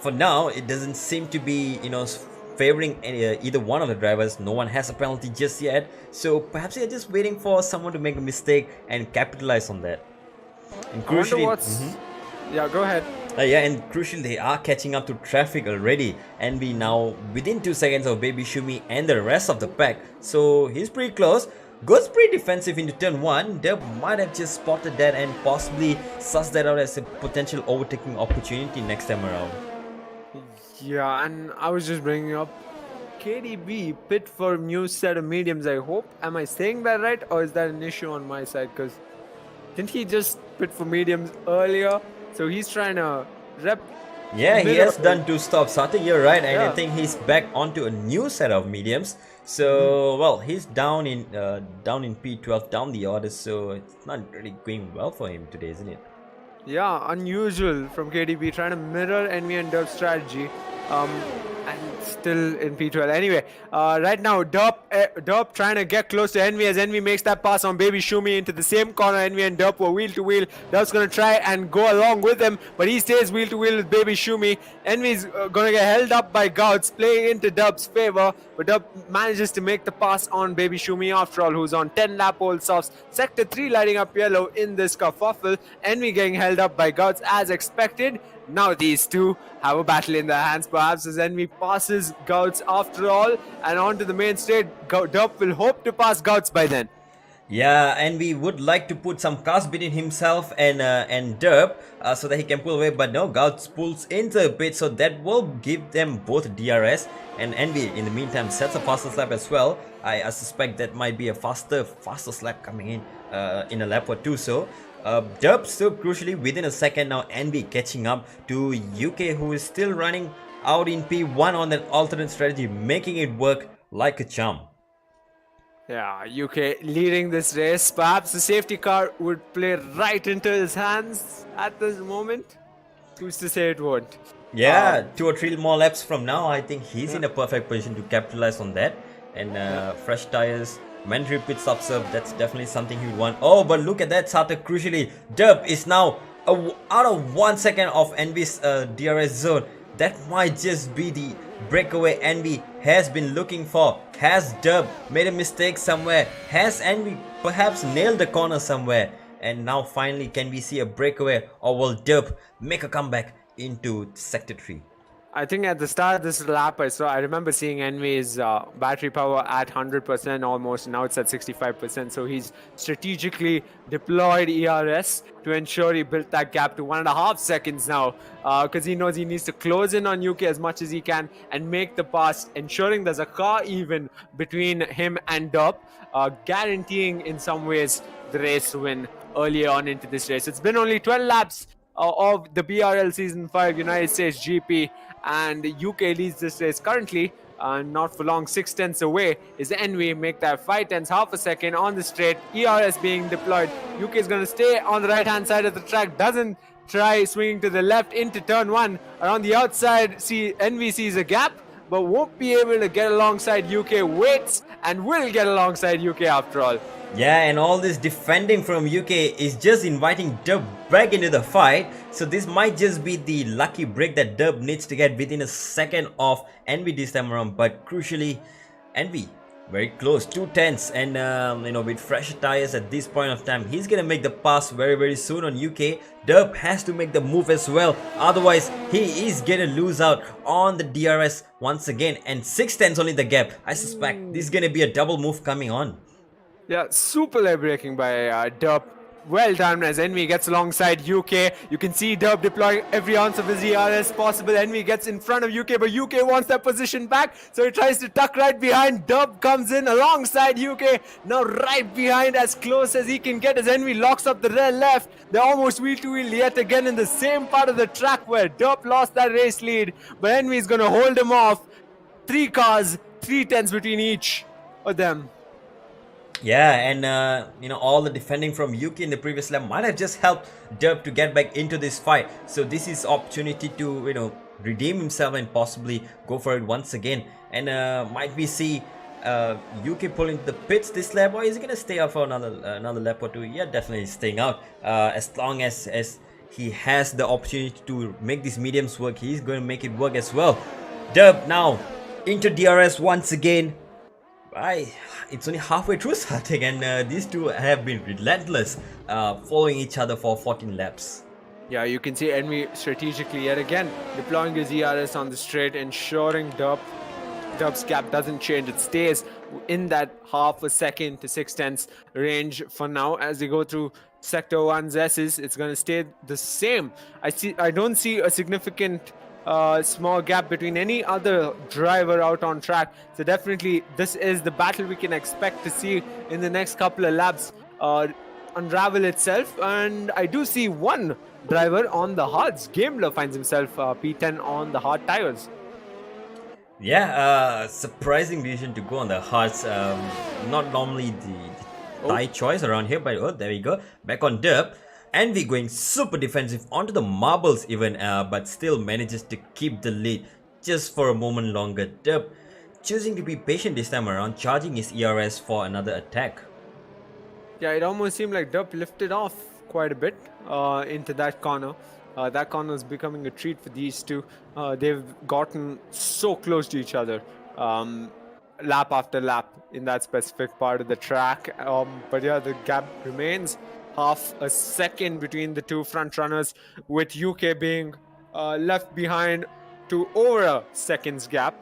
for now it doesn't seem to be favoring either one of the drivers. No one has a penalty just yet, so perhaps they're just waiting for someone to make a mistake and capitalize on that. And crucially, yeah, go ahead. Yeah, and crucially, they are catching up to traffic already, and we now within 2 seconds of Baby Shumi and the rest of the pack. So he's pretty close. Goes pretty defensive into turn 1. They might have just spotted that and possibly sussed that out as a potential overtaking opportunity next time around. Yeah, and I was just bringing up KDB pit for new set of mediums, I hope. Am I saying that right, or is that an issue on my side? Because didn't he just pit for mediums earlier? So he's trying to rep. Yeah, he has done 2 stops. I think you're right, and I think he's back onto a new set of mediums. So well, he's down in P12, down the order. So it's not really going well for him today, isn't it? Yeah, unusual from KDB, trying to mirror Envy and Derp's strategy. And still in P12. Anyway, right now, Derp trying to get close to Envy as Envy makes that pass on Baby Shumi into the same corner. Envy and Derp were wheel to wheel. Derp's going to try and go along with him, but he stays wheel to wheel with Baby Shumi. Envy's going to get held up by Gouts, playing into Derp's favor, but Derp manages to make the pass on Baby Shumi after all, who's on 10 lap old softs. Sector 3 lighting up yellow in this kerfuffle. Envy getting held up by Gouts as expected. Now these two have a battle in their hands, perhaps, as Envy passes Gouts after all, and onto the main straight. Derp will hope to pass Gouts by then. Yeah, and we would like to put some cars between himself and Derp so that he can pull away, but no, Gouts pulls into the pit, so that will give them both DRS. And Envy, in the meantime, sets a faster slap as well. I suspect that might be a faster slap coming in a lap or two. So Derp still crucially within a second now. Envy catching up to UK, who is still running out in P1 on that alternate strategy, making it work like a charm. Yeah, UK leading this race. Perhaps the safety car would play right into his hands at this moment. Who's to say it won't? Yeah, 2 or 3 more laps from now, I think he's in a perfect position to capitalize on that. And fresh tires, mandatory pit stop serve, that's definitely something he would want. Oh, but look at that, Sata, crucially. Derp is now out of 1 second of Envy's DRS zone. That might just be the breakaway Envy has been looking for. Has Derp made a mistake somewhere? Has Envy perhaps nailed the corner somewhere? And now finally, can we see a breakaway, or will Derp make a comeback into Sector 3? I think at the start of this lap, I remember seeing Envy's battery power at 100% almost. Now it's at 65%. So he's strategically deployed ERS to ensure he built that gap to 1.5 seconds now, because he knows he needs to close in on UK as much as he can and make the pass, ensuring there's a car even between him and Derp, guaranteeing in some ways the race win earlier on into this race. It's been only 12 laps of the BRL Season 5 United States GP, and UK leads this race currently. Not for long, 6/10 away is Envy. Make that 5/10, half a second on the straight. ERS being deployed. UK is going to stay on the right hand side of the track. Doesn't try swinging to the left into turn 1. Around the outside, Envy sees a gap, but won't be able to get alongside UK. Waits and will get alongside UK after all. Yeah, and all this defending from UK is just inviting Derp back into the fight. So this might just be the lucky break that Derp needs to get within a second of Envy this time around. But crucially, Envy very close, 2/10, and with fresh tires at this point of time, he's gonna make the pass very soon on UK. Derp has to make the move as well, otherwise he is gonna lose out on the DRS once again. And 6/10 only the gap. I suspect this is gonna be a double move coming on. Yeah, super late braking by Derp. Well done as Envy gets alongside UK. You can see Derp deploying every ounce of his ERS possible. Envy gets in front of UK, but UK wants that position back, so he tries to tuck right behind. Derp comes in alongside UK, now right behind as close as he can get as Envy locks up the rear left. They're almost wheel to wheel yet again in the same part of the track where Derp lost that race lead, but Envy is going to hold him off. 3 cars, 3/10 between each of them. Yeah, and all the defending from UK in the previous lap might have just helped Derp to get back into this fight. So this is opportunity to redeem himself and possibly go for it once again. And might we see UK pull into the pits this lap, or is he gonna stay out for another lap or two? Yeah, definitely staying out. As long as he has the opportunity to make these mediums work, he's going to make it work as well. Derp now into DRS once again. It's only halfway through starting, and these two have been relentless, following each other for 14 laps. Yeah, you can see Envy strategically yet again deploying his ERS on the straight, ensuring Derp's gap doesn't change. It stays in that half a second to 6/10 range for now as they go through Sector 1's S's. It's going to stay the same. I don't see a significant small gap between any other driver out on track, so definitely this is the battle we can expect to see in the next couple of laps unravel itself. And I do see one driver on the hards. Gambler finds himself P10 on the hard tires. Yeah, surprising decision to go on the hards. Not normally the tire choice around here, but there we go, back on Derp. Envy going super defensive onto the marbles even, but still manages to keep the lead. just for a moment longer. Dub choosing to be patient this time around, charging his ERS for another attack. Yeah, it almost seemed like Dup lifted off quite a bit into that corner. That corner is becoming a treat for these two. They've gotten so close to each other, lap after lap in that specific part of the track. But yeah, the gap remains half a second between the two front runners, with UK being left behind to over a second's gap,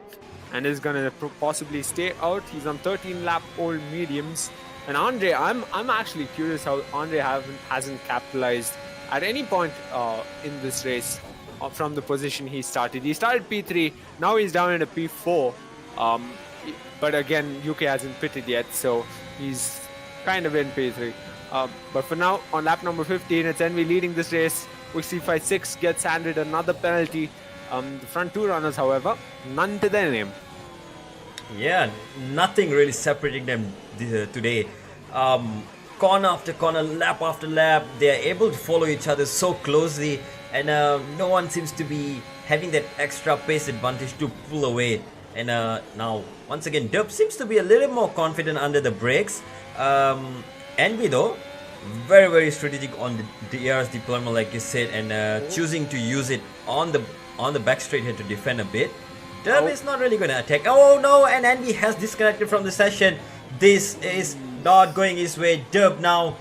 and is going to possibly stay out. He's on 13 lap old mediums. And Andre, I'm actually curious how Andre hasn't capitalized at any point in this race from the position he started. He started P3, now he's down in a P4. But again, UK hasn't pitted yet, so he's kind of in P3. But for now, on lap number 15, it's Envy leading this race. Wixie56 gets handed another penalty. The front two runners, however, none to their name. Yeah, nothing really separating them today. Corner after corner, lap after lap, they are able to follow each other so closely, and no one seems to be having that extra pace advantage to pull away. And now, once again, Dub seems to be a little more confident under the brakes. Envy though, very strategic on the ERS deployment, like you said, and choosing to use it on the back straight here to defend a bit. Dub is not really going to attack. Oh no, and Envy has disconnected from the session. This is not going his way. Dub now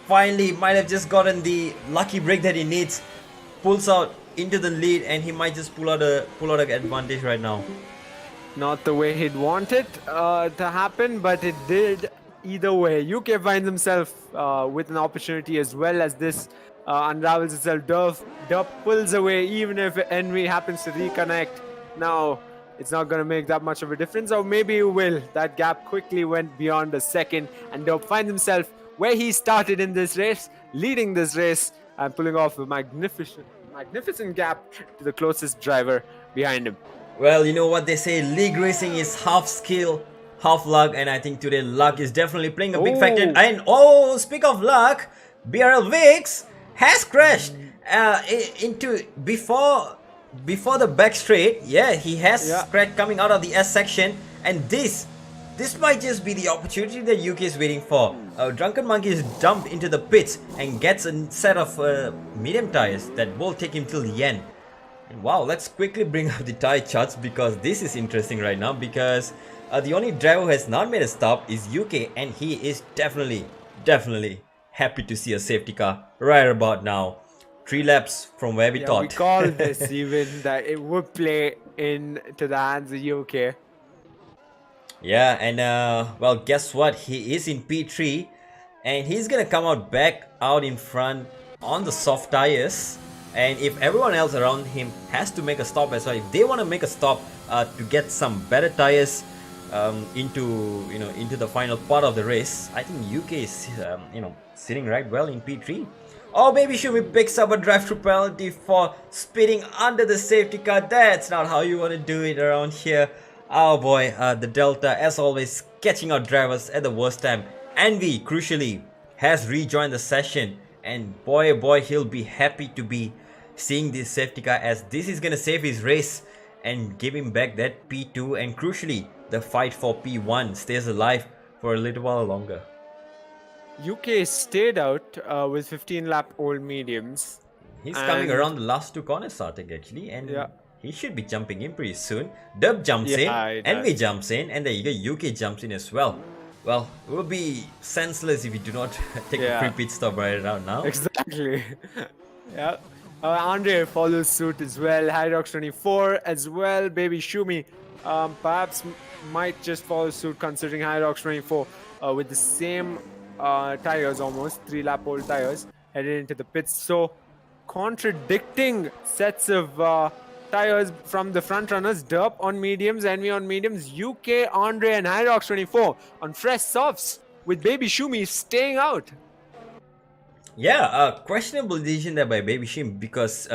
finally might have just gotten the lucky break that he needs. Pulls out into the lead, and he might just pull out an advantage right now. Not the way he'd want it to happen, but it did either way. UK finds himself with an opportunity as well as this unravels itself. Dub pulls away, even if Envy happens to reconnect. Now, it's not going to make that much of a difference, or maybe it will. That gap quickly went beyond a second, and Dub finds himself where he started in this race, leading this race, and pulling off a magnificent gap to the closest driver behind him. Well, you know what they say, league racing is half skill, half luck, and I think today luck is definitely playing a big factor. And speak of luck, BRL Vix has crashed into before the back straight. Yeah, he has crashed coming out of the S section, and this might just be the opportunity that UK is waiting for. Drunken Monkey is dumped into the pits and gets a set of medium tires that will take him till the end. And wow, let's quickly bring up the tire charts, because this is interesting right now, because the only driver who has not made a stop is UK, and he is definitely happy to see a safety car right about now. 3 laps from where we thought. We called this even that it would play into the hands of UK. Yeah, and well, guess what? He is in P3, and he's gonna come back out in front on the soft tires. And if everyone else around him has to make a stop as well, if they want to make a stop to get some better tires into the final part of the race, I think UK is sitting right well in P3. Oh, Baby Shumi picks up a drive-through penalty for speeding under the safety car. That's not how you want to do it around here. Oh boy, the Delta, as always, catching out drivers at the worst time. Envy, crucially, has rejoined the session, and boy oh boy, he'll be happy to be seeing this safety car, as this is gonna save his race and give him back that P2, and crucially, the fight for P1 stays alive for a little while longer. UK stayed out with 15 lap old mediums. He's coming around the last 2 corners, I think, actually, and he should be jumping in pretty soon. Dub jumps in, Envy jumps in, and there you go, UK jumps in as well. Well, it will be senseless if you do not take a free pit stop right around now. Exactly. Yeah. Andre follows suit as well. Hyrox24 as well. Baby Shumi perhaps might just follow suit, considering Hyrox24 with the same tires, almost 3 lap old tires, headed into the pits. So contradicting sets of tires from the front runners. Derp on mediums, Envy on mediums, UK, Andre and Hyrox24 on fresh softs, with Baby Shumi staying out. Yeah, questionable decision there by Baby Shim, because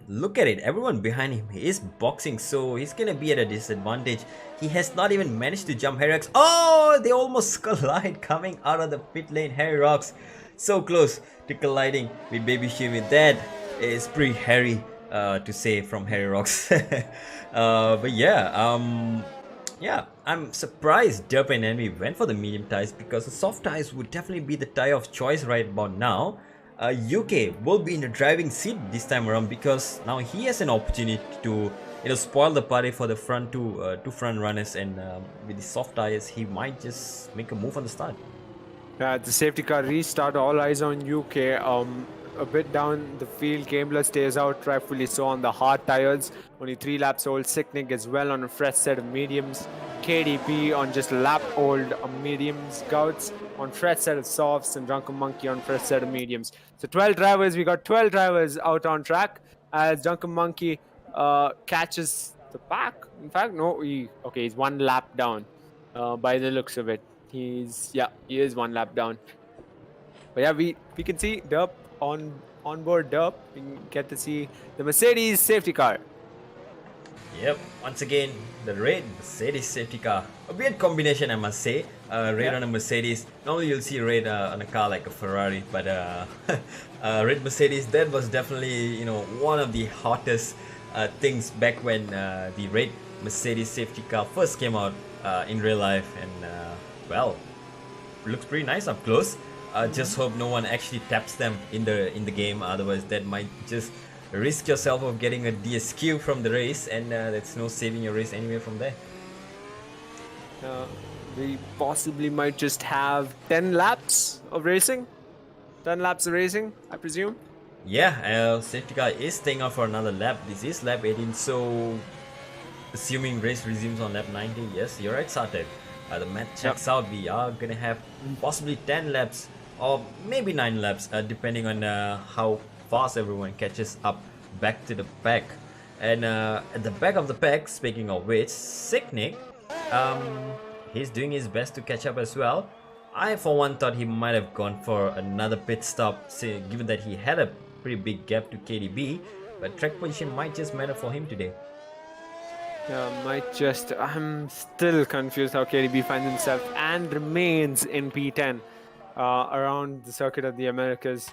look at it, everyone behind him is boxing, so he's gonna be at a disadvantage. He has not even managed to jump Hyrox. Oh, they almost collide coming out of the pit lane. Hyrox so close to colliding with Baby Shim. That is pretty hairy to say from Harry Rocks. But yeah, I'm surprised Derp and Envy went for the medium tires because the soft tires would definitely be the tire of choice right about now. UK will be in the driving seat this time around because now he has an opportunity to spoil the party for the two front runners, and with the soft tires he might just make a move on the start. The safety car restart, all eyes on UK. A bit down the field, Gambler stays out, rightfully so, on the hard tires. Only 3 laps old. Sicknick as well on a fresh set of mediums. KDP on just lap old mediums. Gouts on fresh set of softs, and Drunken Monkey on fresh set of mediums. So 12 drivers, we got 12 drivers out on track as Drunken Monkey catches the pack. In fact, no, he's 1 lap down by the looks of it. He is 1 lap down. But yeah, we can see Derp on board Derp. We can get to see the Mercedes safety car. Yep, once again, the red Mercedes safety car. A weird combination, I must say. Red on a Mercedes. Normally you'll see red on a car like a Ferrari, but red Mercedes, that was definitely, one of the hottest things back when the red Mercedes safety car first came out in real life, and well, looks pretty nice up close. Just hope no one actually taps them in the game, otherwise that might just risk yourself of getting a DSQ from the race, and that's no saving your race anyway from there. We possibly might just have 10 laps of racing. 10 laps of racing, I presume. Yeah, safety car is staying out for another lap. This is lap 18, so assuming race resumes on lap 90, yes, you're right, Sartek. The math checks out. We are gonna have possibly 10 laps or maybe 9 laps, depending on how fast everyone catches up back to the pack. And at the back of the pack, speaking of which, Sicknick, he's doing his best to catch up as well. I for one thought he might have gone for another pit stop, given that he had a pretty big gap to KDB, but track position might just matter for him today. I'm still confused how KDB finds himself and remains in P10 around the circuit of the Americas.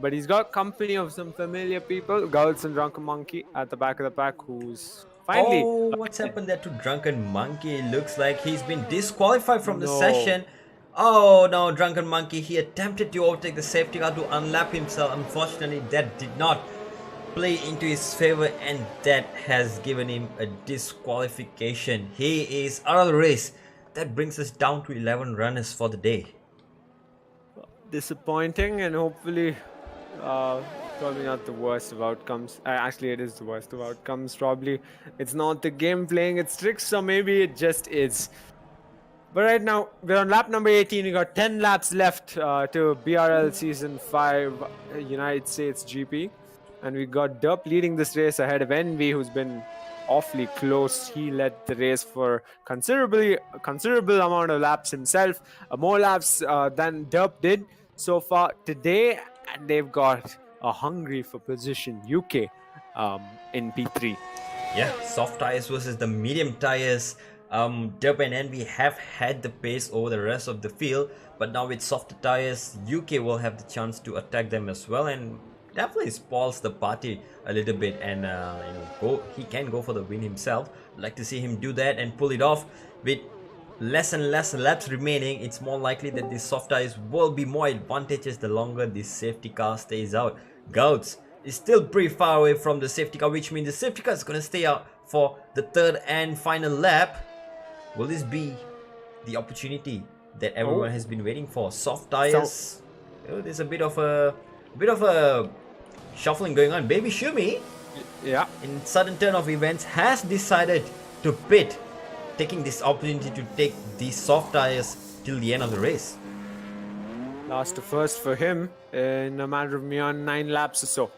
But he's got company of some familiar people, Gouts and Drunken Monkey at the back of the pack, who's finally... Oh, what's happened there to Drunken Monkey? Looks like he's been disqualified from the session. Oh no, Drunken Monkey, he attempted to overtake the safety car to unlap himself. Unfortunately, that did not play into his favor, and that has given him a disqualification. He is out of the race. That brings us down to 11 runners for the day. Disappointing, and hopefully probably not the worst of outcomes. Actually, it is the worst of outcomes. Probably it's not the game playing its tricks, or maybe it just is. But right now, we're on lap number 18. We got 10 laps left to BRL Season 5 United States GP. And we got Derp leading this race ahead of Envy, who's been awfully close. He led the race for considerable amount of laps himself. More laps than Derp did so far today. And they've got a hungry for position UK in P3. Yeah, soft tires versus the medium tires. Derp and Envy have had the pace over the rest of the field, but now with softer tires, UK will have the chance to attack them as well, and definitely spoils the party a little bit, and he can go for the win himself. I'd like to see him do that and pull it off. With less and less laps remaining, it's more likely that these soft tires will be more advantageous the longer this safety car stays out. Gouts is still pretty far away from the safety car, which means the safety car is going to stay out for the third and final lap. Will this be the opportunity that everyone has been waiting for? Soft tires. There's a bit of a shuffling going on. Baby Shumi, in sudden turn of events, has decided to pit, taking this opportunity to take these soft tires till the end of the race. Last to first for him in a matter of 9 laps or so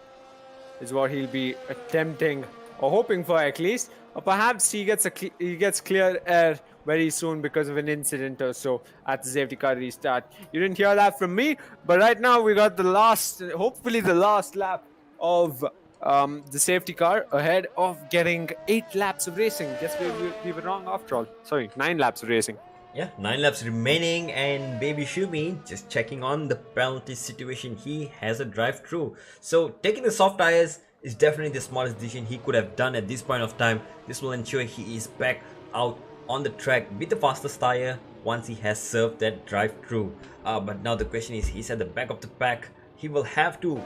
is what he'll be attempting, or hoping for at least. Or perhaps he gets clear air very soon because of an incident or so at the safety car restart. You didn't hear that from me, but right now we got hopefully the last lap of the safety car ahead of getting 8 laps of racing. Guess we were wrong after all. Sorry, 9 laps of racing. Yeah, 9 laps remaining, and Baby Shumi just checking on the penalty situation. He has a drive through. So taking the soft tires is definitely the smartest decision he could have done at this point of time. This will ensure he is back out on the track with the fastest tire once he has served that drive-through. But now the question is, he's at the back of the pack. He will have to,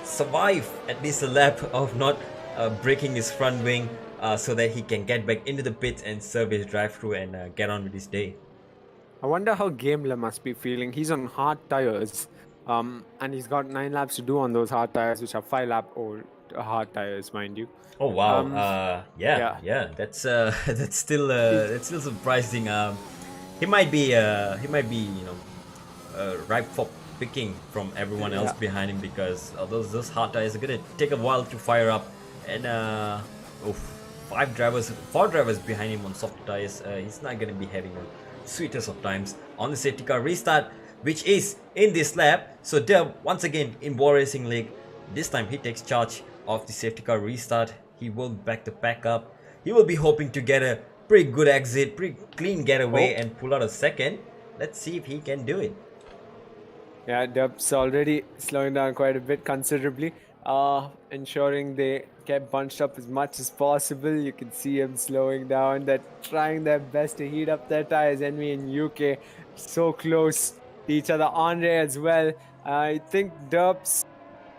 survive at least a lap of not breaking his front wing, so that he can get back into the pits and serve his drive-through and get on with his day. I wonder how Gamler must be feeling. He's on hard tires, and he's got 9 laps to do on those hard tires, which are 5-lap old hard tires, mind you. Oh wow! Yeah. Yeah. That's that's still surprising. He might be ripe for picking from everyone else Yeah. behind him, because those hard tires are gonna take a while to fire up, and four drivers behind him on soft tires. He's not gonna be having the sweetest of times on the safety car restart, which is in this lap. So Dub, once again in Bwoah Racing League, this time he takes charge of the safety car restart. He will back the pack up. He will be hoping to get a pretty good exit, pretty clean getaway, and pull out a second. Let's see if he can do it. Yeah, Dub's already slowing down quite a bit, considerably, ensuring they get bunched up as much as possible. You can see him slowing down. They're trying their best to heat up their tires. Envy and UK so close to each other. Andre as well. I think Dub's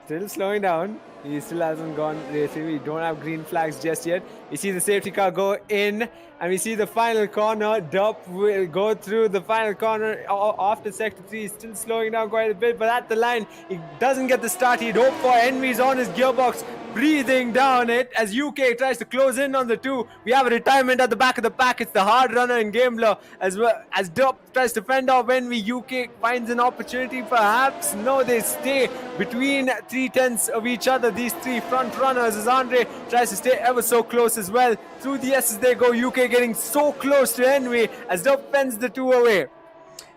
still slowing down. He still hasn't gone racing. We don't have green flags just yet. We see the safety car go in, and we see the final corner. Dub will go through the final corner after sector 3. He's still slowing down quite a bit, but at the line, he doesn't get the start he'd hoped for. Envy's on his gearbox, breathing down it as UK tries to close in on the 2. We have a retirement at the back of the pack. It's the hard runner in Gambler, as well as Dub tries to fend off Envy. UK finds an opportunity, perhaps. No, they stay between 3/10 of each other, these 3 front runners, as Andre tries to stay ever so close as well. Through the S's they go. UK getting so close to Envy as Dub fends the 2 away.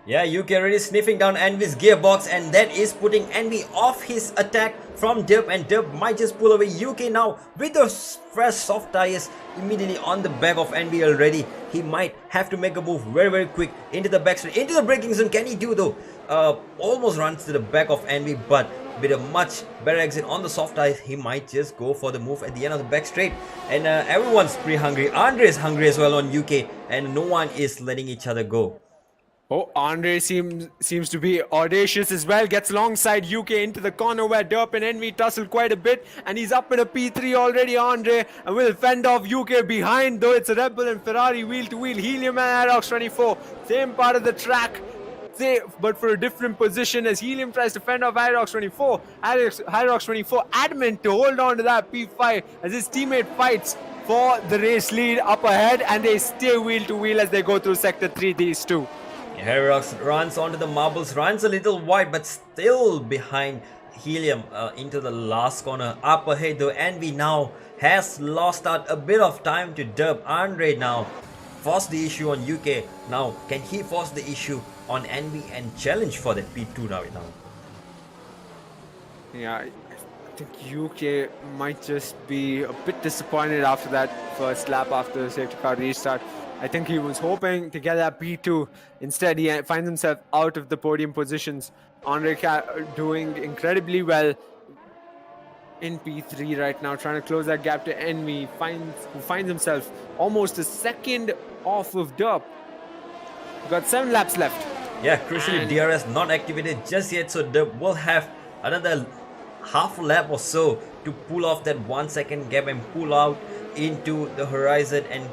Yeah, UK already sniffing down Envy's gearbox, and that is putting Envy off his attack from Dub, and Dub might just pull away. UK now with those fresh soft tires immediately on the back of Envy already. He might have to make a move very quick into the backstreet, into the braking zone. Can he do though? Almost runs to the back of Envy, but with a much better exit on the soft tires, he might just go for the move at the end of the back straight. And everyone's pretty hungry. Andre is hungry as well on UK, and no one is letting each other go. Oh, Andre seems to be audacious as well. Gets alongside UK into the corner where Derp and Envy tussle quite a bit. And he's up in a P3 already, Andre. And will fend off UK behind, though it's a Red Bull and Ferrari wheel to wheel. Helium and Aerox 24. Same part of the track, but for a different position, as Helium tries to fend off Hyrox 24. Hyrox 24 adamant to hold on to that P5 as his teammate fights for the race lead up ahead. And they stay wheel to wheel as they go through sector 3, these 2. Herox runs onto the marbles, runs a little wide, but still behind Helium into the last corner. Up ahead though, Envy now has lost out a bit of time to Dub. Andre now forced the issue on UK. Now, can he force the issue on Envy and challenge for that P2 right now? Yeah, I think UK might just be a bit disappointed after that first lap after the safety car restart. I think he was hoping to get that P2. Instead, he finds himself out of the podium positions. Andre doing incredibly well in P3 right now, trying to close that gap to Envy, who finds himself almost a second off of Dub. We've got 7 laps left. Yeah, crucially DRS not activated just yet, so Dub will have another half a lap or so to pull off that 1 second gap and pull out into the horizon and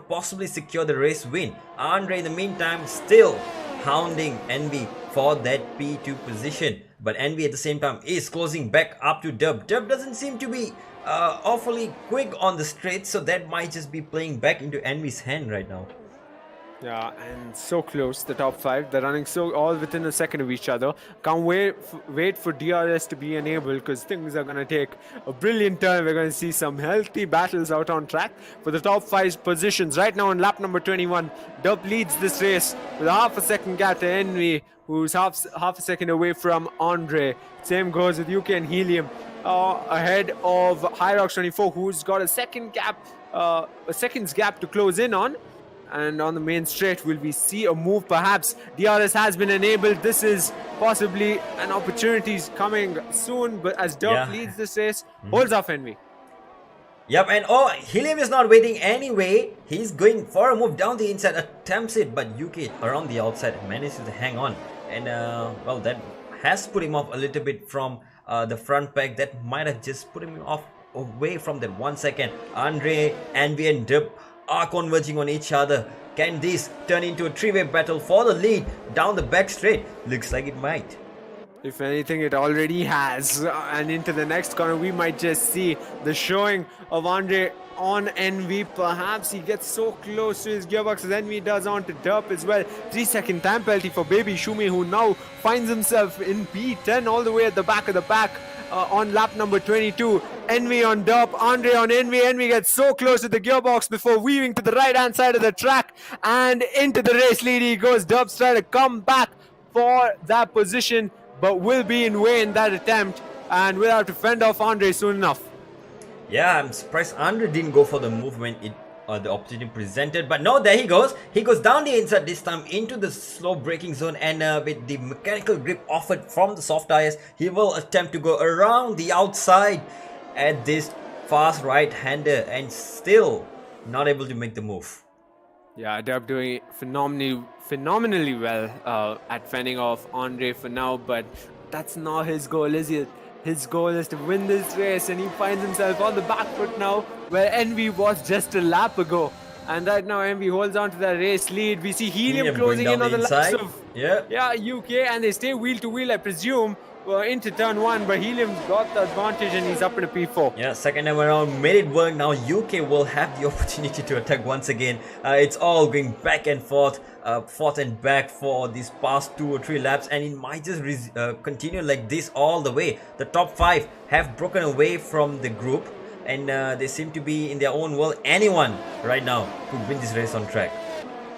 possibly secure the race win. Andre in the meantime still hounding Envy for that P2 position, but Envy at the same time is closing back up to Dub. Dub doesn't seem to be awfully quick on the straight, so that might just be playing back into Envy's hand right now. Yeah, and so close, the top 5. They're running so all within a second of each other. Can't wait for DRS to be enabled, because things are going to take a brilliant turn. We're going to see some healthy battles out on track for the top 5 positions. Right now on lap number 21, Dub leads this race with a half a second gap to Envy, who's half a second away from Andre. Same goes with UK and Helium. Ahead of Hyrox 24, who's got a second's gap to close in on. And on the main straight, will we see a move perhaps? DRS has been enabled. This is possibly an opportunity coming soon, but as Derp Yeah. leads this race, holds off Envy. Yep, and oh, Helium is not waiting anyway. He's going for a move down the inside, attempts it, but UK around the outside manages to hang on. And well, that has put him off a little bit from the front pack. That might have just put him off away from that 1 second. Andre, Envy and Dub are converging on each other. Can this turn into a three-way battle for the lead down the back straight? Looks like it might. If anything, it already has. And into the next corner, we might just see the showing of Andre on Envy. Perhaps he gets so close to his gearbox as Envy does on to Derp as well. 3-second time penalty for Baby Shumi, who now finds himself in P10 all the way at the back of the pack. On lap number 22, Envy on Derp, Andre on Envy. Envy gets so close to the gearbox before weaving to the right hand side of the track and into the race lead he goes. Derp's trying to come back for that position, but will be in vain that attempt, and will have to fend off Andre soon enough. Yeah, I'm surprised Andre didn't go for the movement the opportunity presented, but no, there he goes. He goes down the inside this time into the slow braking zone, and with the mechanical grip offered from the soft tires, he will attempt to go around the outside at this fast right-hander and still not able to make the move. Yeah, Derp doing phenomenally well at fending off Andre for now, but that's not his goal, is it? His goal is to win this race, and he finds himself on the back foot now, where Envy was just a lap ago. And right now, Envy holds on to the race lead. We see Helium closing in on the likes of UK, and they stay wheel to wheel, I presume, into turn 1, but Helium's got the advantage and he's up in a P4. Yeah, second time around made it work. Now UK will have the opportunity to attack once again. It's all going back and forth and back for these past 2 or 3 laps, and it might just continue like this all the way. The top 5 have broken away from the group, and they seem to be in their own world. Anyone right now could win this race on track.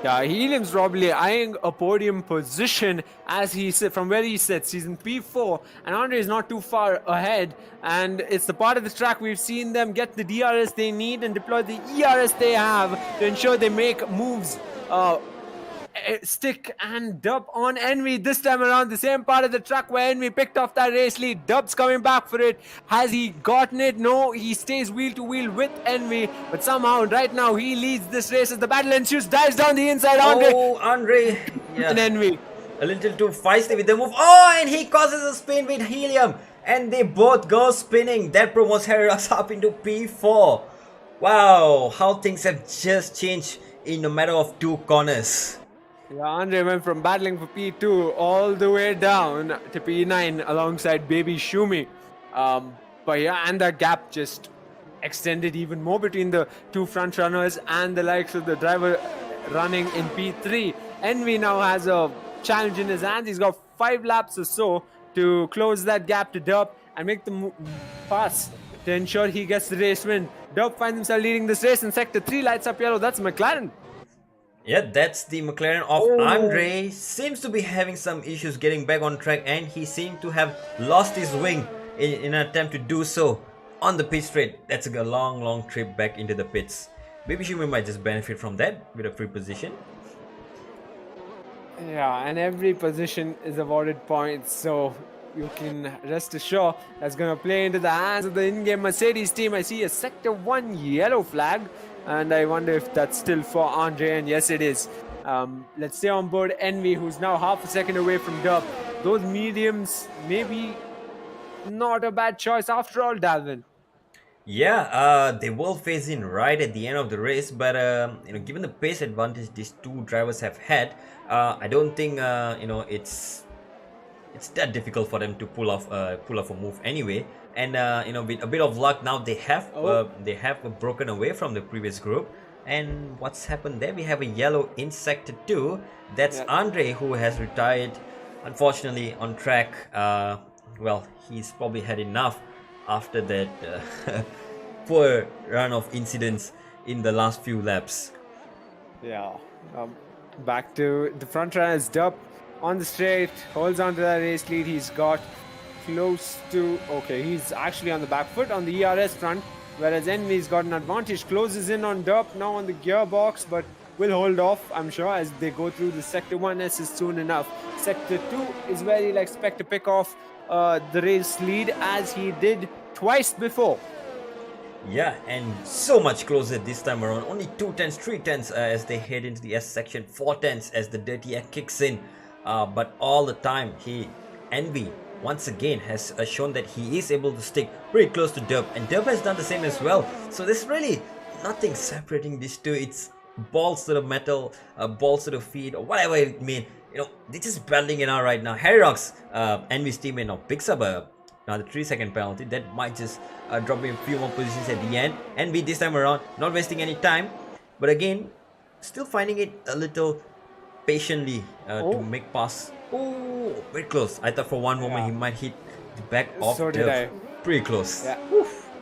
Yeah, Helium's probably eyeing a podium position as he sits from where he sits. He's in P4, and Andre is not too far ahead. And it's the part of the track we've seen them get the DRS they need and deploy the ERS they have to ensure they make moves. Stick and Dub on Envy this time around, the same part of the track where Envy picked off that race lead. Dub's coming back for it. Has he gotten it? No, he stays wheel to wheel with Envy, but somehow right now he leads this race as the battle ensues. Dives down the inside. Andre and Envy a little too feisty with the move. Oh, and he causes a spin with Helium, and they both go spinning. That promotes Harris up into P4. Wow, how things have just changed in a matter of 2 corners. Yeah, Andre went from battling for P2 all the way down to P9 alongside Baby Shumi. But yeah, and that gap just extended even more between the 2 front runners and the likes of the driver running in P3. Envy now has a challenge in his hands. He's got 5 laps or so to close that gap to Derp and make the pass to ensure he gets the race win. Derp finds himself leading this race in Sector 3, lights up yellow. That's McLaren. Yeah, that's the McLaren of Andre. Seems to be having some issues getting back on track, and he seemed to have lost his wing in an attempt to do so on the pit straight. That's a long trip back into the pits. Baby Shumi might just benefit from that with a free position. Yeah, and every position is awarded points, so you can rest assured that's going to play into the hands of the in-game Mercedes team. I see a Sector 1 yellow flag, and I wonder if that's still for Andre, and yes it is. Let's stay on board Envy, who's now half a second away from Derp. Those mediums maybe not a bad choice after all, Dalvin. Yeah, they will phase in right at the end of the race, but given the pace advantage these 2 drivers have had, I don't think it's that difficult for them to pull off a move anyway. And with a bit of luck now, they have broken away from the previous group. And what's happened there? We have a yellow in Sector 2. That's Andre, who has retired, unfortunately, on track. Well, he's probably had enough after that poor run of incidents in the last few laps. Yeah. Back to the front runners. Derp on the straight, holds on to that race lead. He's got close to... Okay, he's actually on the back foot on the ERS front, whereas Envy's got an advantage. Closes in on Derp now on the gearbox, but will hold off, I'm sure, as they go through the Sector 1S soon enough. Sector 2 is where he'll expect to pick off the race lead as he did twice before. Yeah, and so much closer this time around. Only 2 tenths, 3 tenths as they head into the S section, 4 tenths as the dirty air kicks in. But all the time, Envy once again has shown that he is able to stick pretty close to Dub, and Dub has done the same as well. So there's really nothing separating these two. It's balls to the metal, balls to the feet, or whatever it means. They're just battling it out right now. Harry Rocks, Envy's teammate, now picks up another 3-second penalty that might just drop him a few more positions at the end. Envy this time around not wasting any time, but again still finding it a little patiently to make pass. Oh, very close. I thought for one moment he might hit the back of So did I. Pretty close.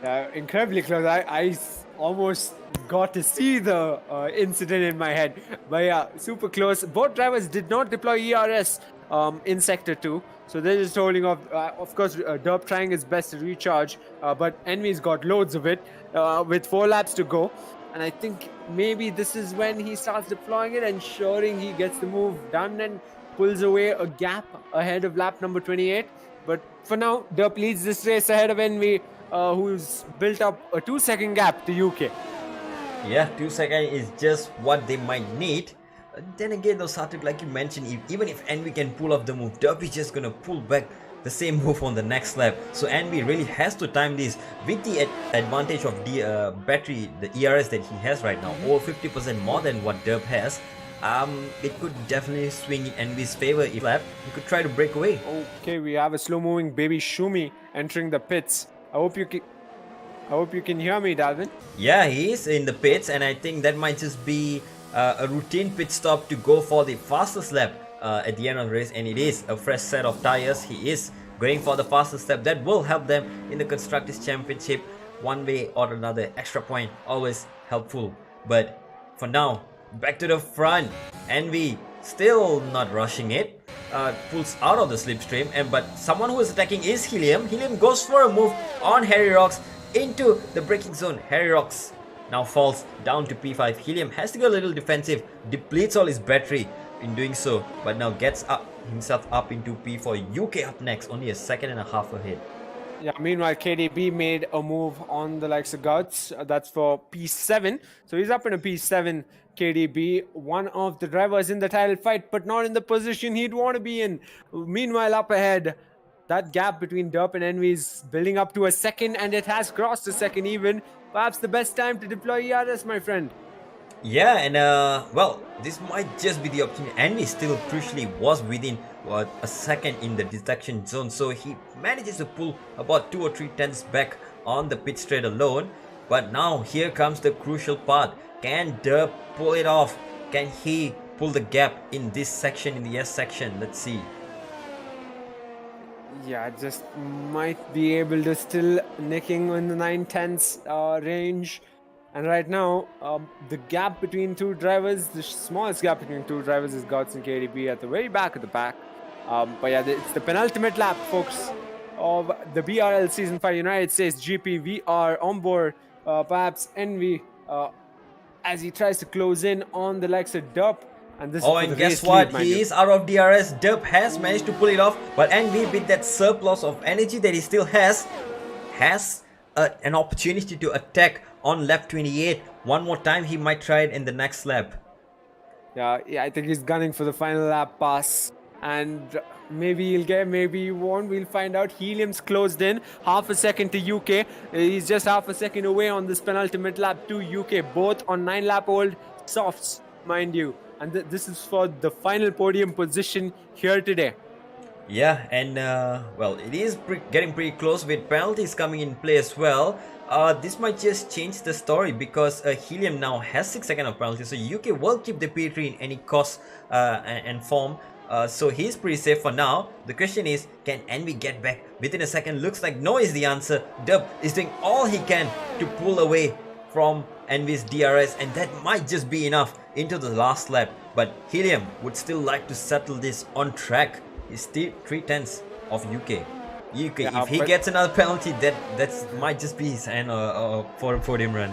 Yeah, incredibly close. I almost got to see the incident in my head. But yeah, super close. Both drivers did not deploy ERS in Sector 2. So they're just holding off. Of course, Derp trying his best to recharge. But Envy's got loads of it with 4 laps to go. And I think maybe this is when he starts deploying it, ensuring he gets the move done and pulls away a gap ahead of lap number 28. But for now, Derp leads this race ahead of Envy, who's built up a 2-second gap to UK. Yeah, 2 seconds is just what they might need. Then again, though, Satvik, like you mentioned, even if Envy can pull off the move, Derp is just gonna pull back the same move on the next lap. So Envy really has to time this with the advantage of the battery, the ERS that he has right now, over 50% more than what Derp has. It could definitely swing in Envy's favor if lap. He could try to break away. Okay, we have a slow-moving baby Shumi entering the pits. I hope you can hear me, Dalvin. Yeah, he is in the pits, and I think that might just be a routine pit stop to go for the fastest lap at the end of the race, and it is a fresh set of tires. He is going for the fastest lap that will help them in the Constructors Championship one way or another. Extra point, always helpful. But for now, back to the front. Envy still not rushing it. Pulls out of the slipstream, but someone who is attacking is Helium. Helium goes for a move on Harry Rocks into the braking zone. Harry Rocks now falls down to P5. Helium has to go a little defensive, depletes all his battery in doing so, but now gets himself up into P4. UK up next, only a second and a half ahead. Yeah, meanwhile, KDB made a move on the likes of Guts. That's for P7. So he's up in a P7, KDB. One of the drivers in the title fight, but not in the position he'd want to be in. Meanwhile, up ahead, that gap between Derp and Envy is building up to a second, and it has crossed a second even. Perhaps the best time to deploy ERS, my friend. Yeah, and well, this might just be the opportunity. Envy still crucially was within a second in the detection zone, so he manages to pull about 2 or 3 tenths back on the pit straight alone. But now here comes the crucial part. Can Derp pull it off? Can he pull the gap in this section, in the S section? Let's see. Yeah, just might be able to still nicking in the 9 tenths range. And right now, the gap between 2 drivers, the smallest gap between 2 drivers is Guts and KDB at the very back of the pack. But yeah, it's the penultimate lap, folks, of the BRL Season 5 United States GP. We are on board, perhaps Envy, as he tries to close in on the likes of Derp. And this and guess what? He is out of DRS. Derp has managed to pull it off, but Envy, with that surplus of energy that he still has an opportunity to attack on lap 28. One more time, he might try it in the next lap. Yeah, I think he's gunning for the final lap pass. And maybe he'll get, maybe he won't. We'll find out. Helium's closed in. Half a second to UK. He's just half a second away on this penultimate lap to UK. Both on 9-lap-old softs, mind you. And this is for the final podium position here today. Yeah, and well, it is getting pretty close with penalties coming in play as well. This might just change the story because Helium now has 6 seconds of penalty, so UK will keep the P3 in any cost and form. So he's pretty safe for now. The question is, can Envy get back within a second? Looks like no is the answer. Dub is doing all he can to pull away from Envy's DRS, and that might just be enough into the last lap. But Helium would still like to settle this on track. He's still 3 tenths of UK. Yeah, if he gets another penalty, that might just be his end for a podium run.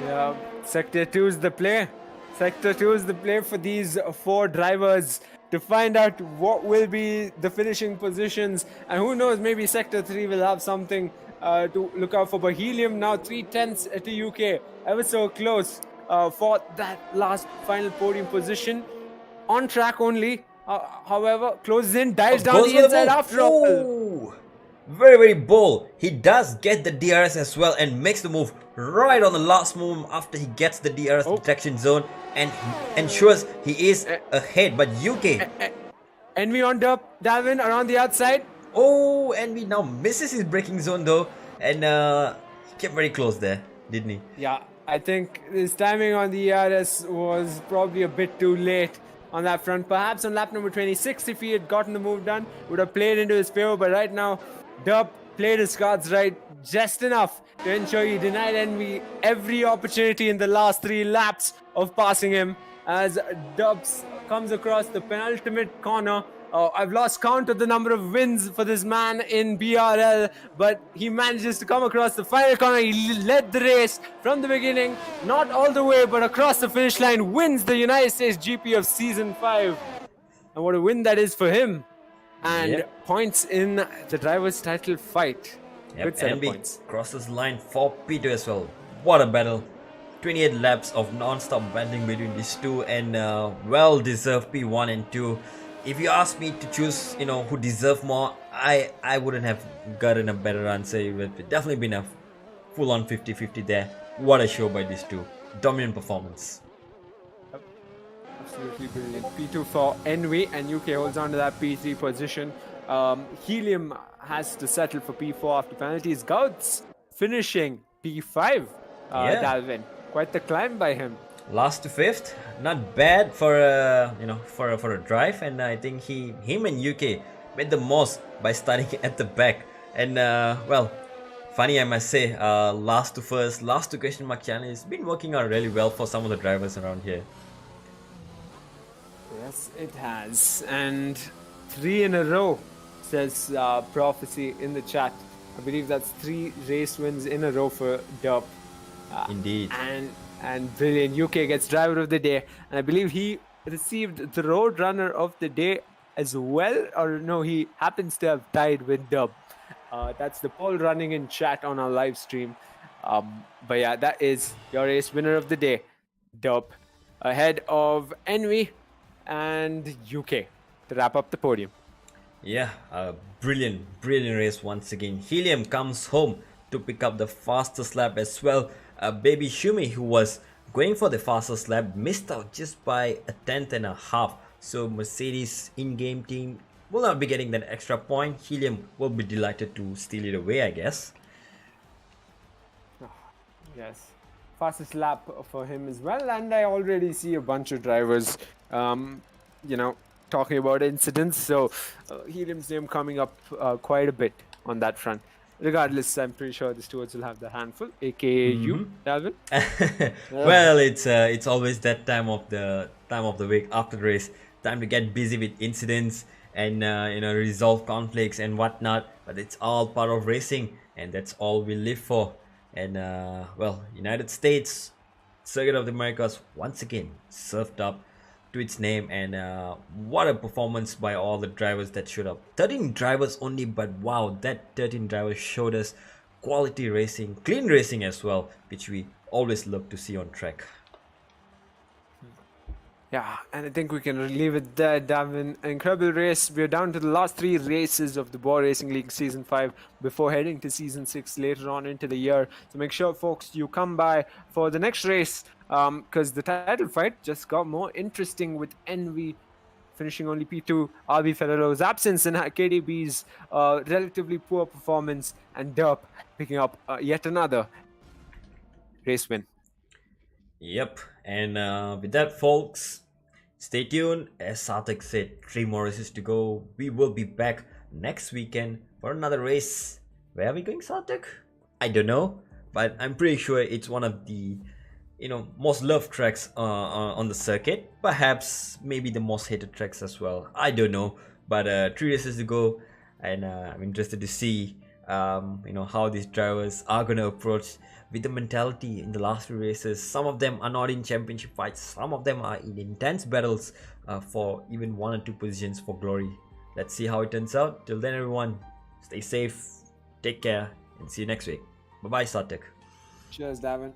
Yeah, Sector 2 is the play. Sector 2 is the play for these 4 drivers to find out what will be the finishing positions. And who knows, maybe Sector 3 will have something to look out for. But Helium now 3/10 to UK, ever so close for that last final podium position. On track only, however, closes in, dives down Goes the for the inside move. after all. Ooh. Very, very bold. He does get the DRS as well and makes the move right on the last move after he gets the DRS detection zone and ensures he is ahead. But UK. Envy on top, Dalvin around the outside. Oh, and we now misses his braking zone though, and he kept very close there, didn't he? Yeah, I think his timing on the ERS was probably a bit too late on that front. Perhaps on lap number 26, if he had gotten the move done, would have played into his favor. But right now, Dub played his cards right just enough to ensure he denied Envy every opportunity in the last 3 laps of passing him as Dubs comes across the penultimate corner. I've lost count of the number of wins for this man in BRL, but he manages to come across the final corner. He led the race from the beginning, not all the way, but across the finish line, wins the United States GP of Season 5. And what a win that is for him. And points in the driver's title fight. Good set of points. Crosses line for P2 as well. What a battle. 28 laps of non-stop battling between these two, and well-deserved P1 and 2. If you ask me to choose, who deserve more, I wouldn't have gotten a better answer. It would have definitely been a full-on 50-50 there. What a show by these two. Dominant performance. Absolutely brilliant. P2 for Envy, and UK holds on to that P3 position. Helium has to settle for P4 after penalties. Gouts finishing P5. Dalvin, quite the climb by him. Last to 5th, not bad for a for a drive, and I think him and UK made the most by starting at the back. And funny I must say, last to first, last to question mark challenge has been working out really well for some of the drivers around here. Yes, it has, and 3 in a row, says Prophecy in the chat. I believe that's 3 race wins in a row for Dub. Indeed. And brilliant. UK gets driver of the day, and I believe he received the Roadrunner of the day as well, or no, he happens to have tied with Dub. That's the poll running in chat on our live stream. But yeah, that is your race winner of the day, Dub, ahead of Envy and UK to wrap up the podium. Yeah, brilliant race once again. Helium comes home to pick up the fastest lap as well. Baby Shumi, who was going for the fastest lap, missed out just by a 10th and a half. So Mercedes in-game team will not be getting that extra point. Helium will be delighted to steal it away, I guess. Yes, fastest lap for him as well. And I already see a bunch of drivers, talking about incidents. So Helium's name coming up quite a bit on that front. Regardless, I'm pretty sure the stewards will have the handful, aka you, Dalvin. Well, it's always that time of the week after the race, time to get busy with incidents and resolve conflicts and whatnot. But it's all part of racing, and that's all we live for. And United States Circuit of the Americas once again served up to its name, and what a performance by all the drivers that showed up. 13 drivers only, but wow, that 13 drivers showed us quality racing, clean racing as well, which we always love to see on track. Yeah, and I think we can leave it there, Davin. Incredible race. We're down to the last 3 races of the Bwoah Racing League Season 5 before heading to Season 6 later on into the year. So make sure, folks, you come by for the next race, because the title fight just got more interesting with Envy finishing only P2, RB Ferrero's absence, and KDB's relatively poor performance, and Derp picking up yet another race win. Yep, and with that, folks, stay tuned. As Sarthak said, 3 more races to go. We will be back next weekend for another race. Where are we going, Sarthak? I don't know, but I'm pretty sure it's one of the most loved tracks on the circuit. Perhaps maybe the most hated tracks as well. I don't know, but 3 races to go, and I'm interested to see how these drivers are going to approach with the mentality in the last few races. Some of them are not in championship fights, some of them are in intense battles for even 1 or 2 positions for glory. Let's see how it turns out. Till then, everyone, stay safe, take care, and see you next week. Bye bye, Satek. Cheers, Davin.